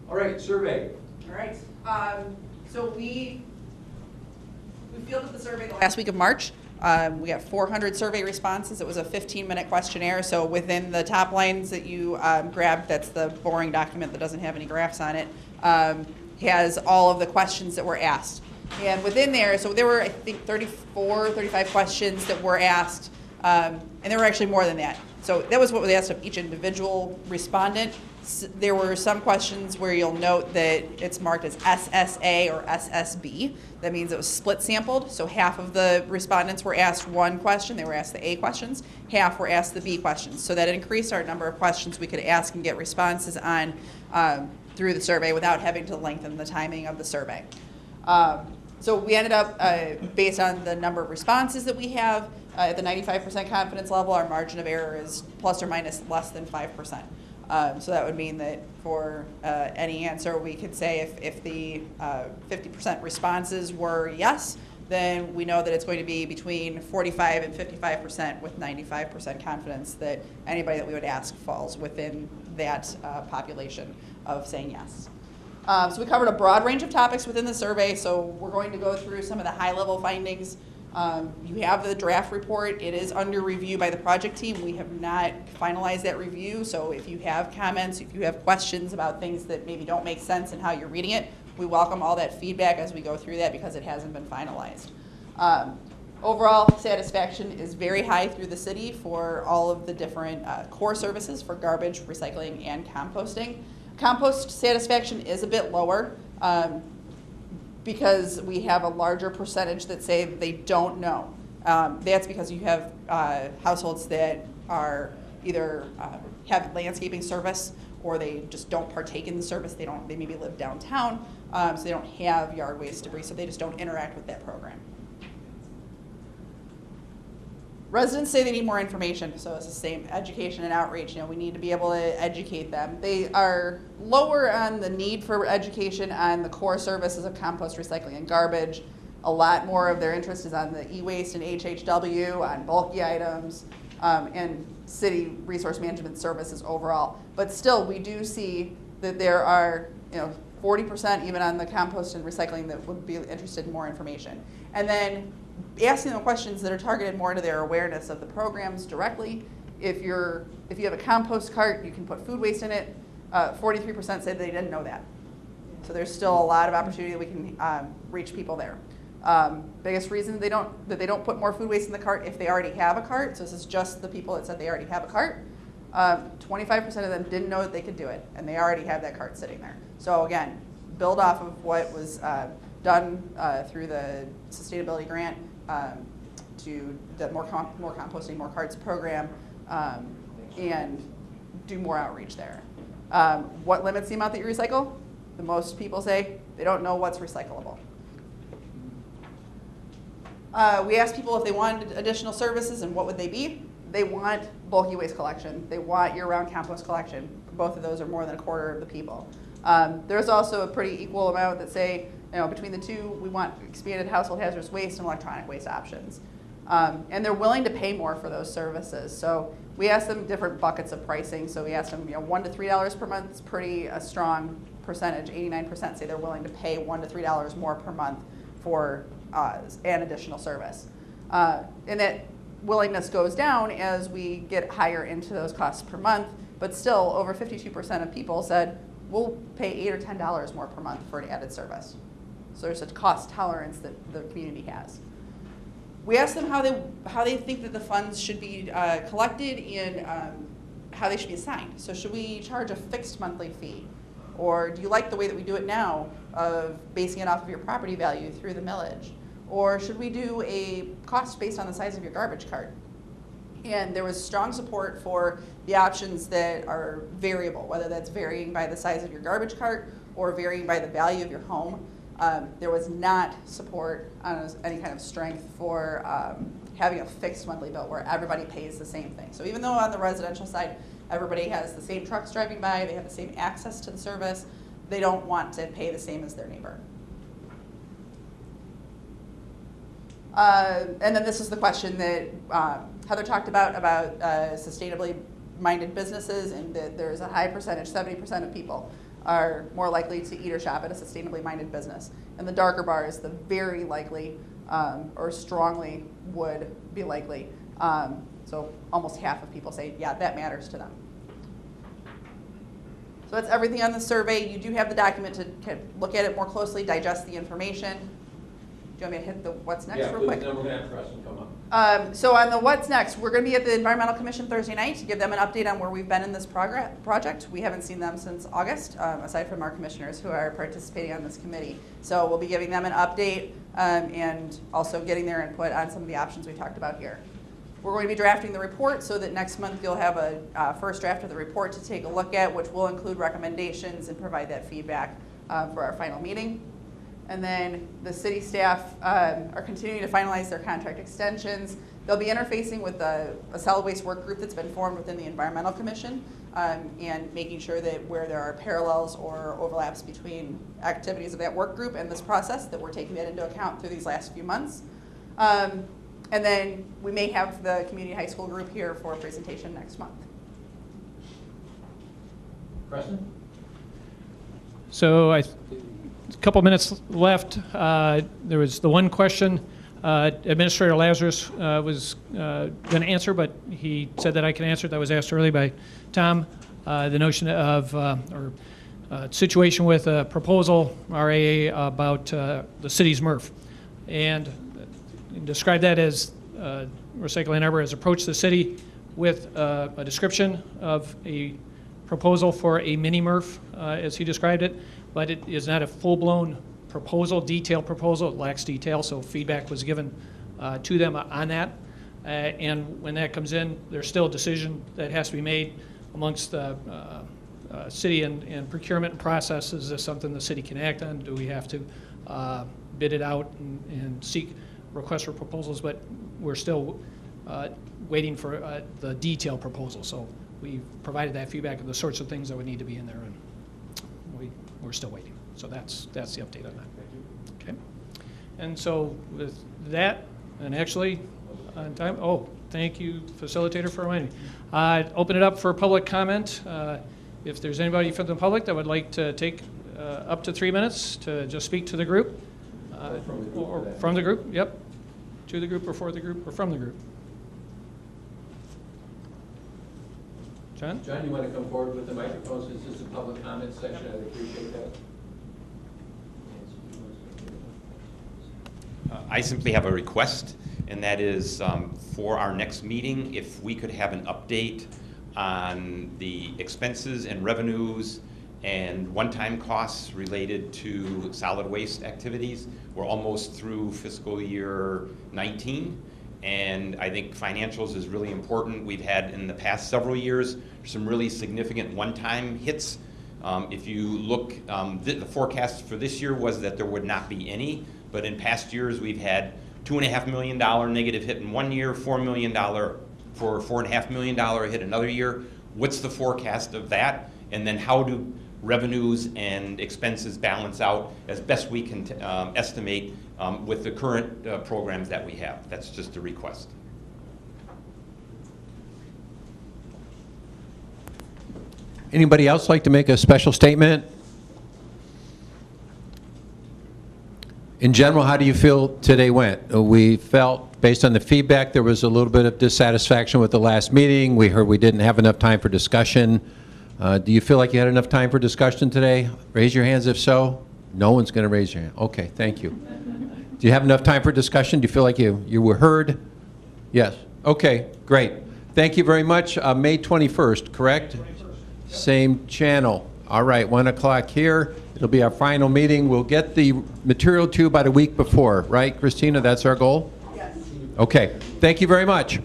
All right, survey. All right. So we fielded the survey the last week of March. We got 400 survey responses. It was a 15-minute questionnaire. So within the top lines that you grabbed, that's the boring document that doesn't have any graphs on it, has all of the questions that were asked. And within there, so there were, I think, 34, 35 questions that were asked, and there were actually more than that. So that was what was asked of each individual respondent. There were some questions where you'll note that it's marked as SSA or SSB. That means it was split sampled. So half of the respondents were asked one question. They were asked the A questions. Half were asked the B questions. So that increased our number of questions we could ask and get responses on through the survey without having to lengthen the timing of the survey. So we ended up, based on the number of responses that we have, at the 95% confidence level, our margin of error is plus or minus less than 5%. So that would mean that for any answer, we could say if the 50% responses were yes, then we know that it's going to be between 45 and 55% with 95% confidence that anybody that we would ask falls within that population of saying yes. So we covered a broad range of topics within the survey, so we're going to go through some of the high-level findings. You have the draft report. It is under review by the project team. We have not finalized that review, so if you have comments, if you have questions about things that maybe don't make sense in how you're reading it, we welcome all that feedback as we go through that because it hasn't been finalized. Overall satisfaction is very high through the city for all of the different core services for garbage, recycling, and composting. Compost satisfaction is a bit lower. Because we have a larger percentage that say they don't know. That's because you have households that are either have landscaping service or they just don't partake in the service. They maybe live downtown, so they don't have yard waste debris, so they just don't interact with that program. Residents say they need more information, so it's the same education and outreach. We need to be able to educate them. They are lower on the need for education on the core services of compost, recycling, and garbage. A lot more of their interest is on the e-waste and HHW, on bulky items, and city resource management services overall. But still, we do see that there are 40% even on the compost and recycling that would be interested in more information. And then asking them questions that are targeted more to their awareness of the programs directly. If you have a compost cart, you can put food waste in it. 43% say they didn't know that. So there's still a lot of opportunity that we can reach people there. Biggest reason that they don't put more food waste in the cart if they already have a cart. So this is just the people that said they already have a cart. 25% of them didn't know that they could do it, and they already have that cart sitting there. So again, build off of what was done through the sustainability grant to the more composting, more carts program, and do more outreach there. What limits the amount that you recycle? The most people say they don't know what's recyclable. We asked people if they wanted additional services and what would they be. They want bulky waste collection. They want year-round compost collection. Both of those are more than a quarter of the people. There's also a pretty equal amount that say, between the two, we want expanded household hazardous waste and electronic waste options. And they're willing to pay more for those services. So we asked them different buckets of pricing. So we asked them, $1 to $3 per month is pretty a strong percentage. 89% say they're willing to pay $1 to $3 more per month for an additional service. And that willingness goes down as we get higher into those costs per month, but still over 52% of people said, we'll pay $8 or $10 more per month for an added service. So there's such cost tolerance that the community has. We asked them how they think that the funds should be collected and how they should be assigned. So should we charge a fixed monthly fee? Or do you like the way that we do it now of basing it off of your property value through the millage? Or should we do a cost based on the size of your garbage cart? And there was strong support for the options that are variable, whether that's varying by the size of your garbage cart or varying by the value of your home. There was not support on any kind of strength for having a fixed monthly bill where everybody pays the same thing. So even though on the residential side, everybody has the same trucks driving by, they have the same access to the service, they don't want to pay the same as their neighbor. And then this is the question that Heather talked about sustainably minded businesses, and that there's a high percentage, 70% of people are more likely to eat or shop at a sustainably minded business. And the darker bars, the very likely or strongly would be likely. So almost half of people say, yeah, that matters to them. So that's everything on the survey. You do have the document to kind of look at it more closely, digest the information. Do you want me to hit the what's next real quick? Yeah, then we're going to have Preston come up. So on the what's next, we're going to be at the Environmental Commission Thursday night to give them an update on where we've been in this project. We haven't seen them since August, aside from our commissioners who are participating on this committee. So we'll be giving them an update and also getting their input on some of the options we talked about here. We're going to be drafting the report so that next month you'll have a first draft of the report to take a look at, which will include recommendations and provide that feedback for our final meeting. And then the city staff are continuing to finalize their contract extensions. They'll be interfacing with a solid waste work group that's been formed within the Environmental Commission and making sure that where there are parallels or overlaps between activities of that work group and this process, that we're taking that into account through these last few months. And then we may have the community high school group here for a presentation next month. Preston? So a couple minutes left. There was the one question Administrator Lazarus was going to answer, but he said that I can answer it. That was asked earlier by Tom. The notion of situation with a proposal, RAA, about the city's MRF. And describe that as Recycle Ann Arbor has approached the city with a description of a proposal for a mini MRF, as he described it, but it is not a full-blown proposal, detailed proposal. It lacks detail, so feedback was given to them on that. And when that comes in, there's still a decision that has to be made amongst the city and procurement process. Is this something the city can act on? Do we have to bid it out and seek requests for proposals? But we're still waiting for the detailed proposal. So we provided that feedback of the sorts of things that would need to be in there, and we're still waiting. So that's the update on that. Okay. And so with that, and actually on time, oh, thank you, facilitator, for reminding me. Open it up for public comment. If there's anybody from the public that would like to take up to 3 minutes to just speak to the group. Or from the group, yep. To the group or for the group or from the group. John? John, you want to come forward with the microphone since this is a public comment section? I'd appreciate that. I simply have a request, and that is for our next meeting, if we could have an update on the expenses and revenues and one-time costs related to solid waste activities. We're almost through fiscal year 19, and I think financials is really important. We've had in the past several years some really significant one-time hits. If you look, the forecast for this year was that there would not be any, but in past years we've had $2.5 million negative hit in one year, $4 million for $4.5 million hit another year. What's the forecast of that? And then how do revenues and expenses balance out as best we can estimate with the current programs that we have? That's just a request. Anybody else like to make a special statement? In general, how do you feel today went? We felt, based on the feedback, there was a little bit of dissatisfaction with the last meeting. We heard we didn't have enough time for discussion. Do you feel like you had enough time for discussion today? Raise your hands if so. No one's going to raise your hand. Okay, thank you. Do you have enough time for discussion? Do you feel like you were heard? Yes. Okay, great. Thank you very much. May 21st, correct? 21st. Same channel. All right, 1 o'clock here. It'll be our final meeting. We'll get the material to you about a week before, right, Christina? That's our goal? Yes. Okay. Thank you very much.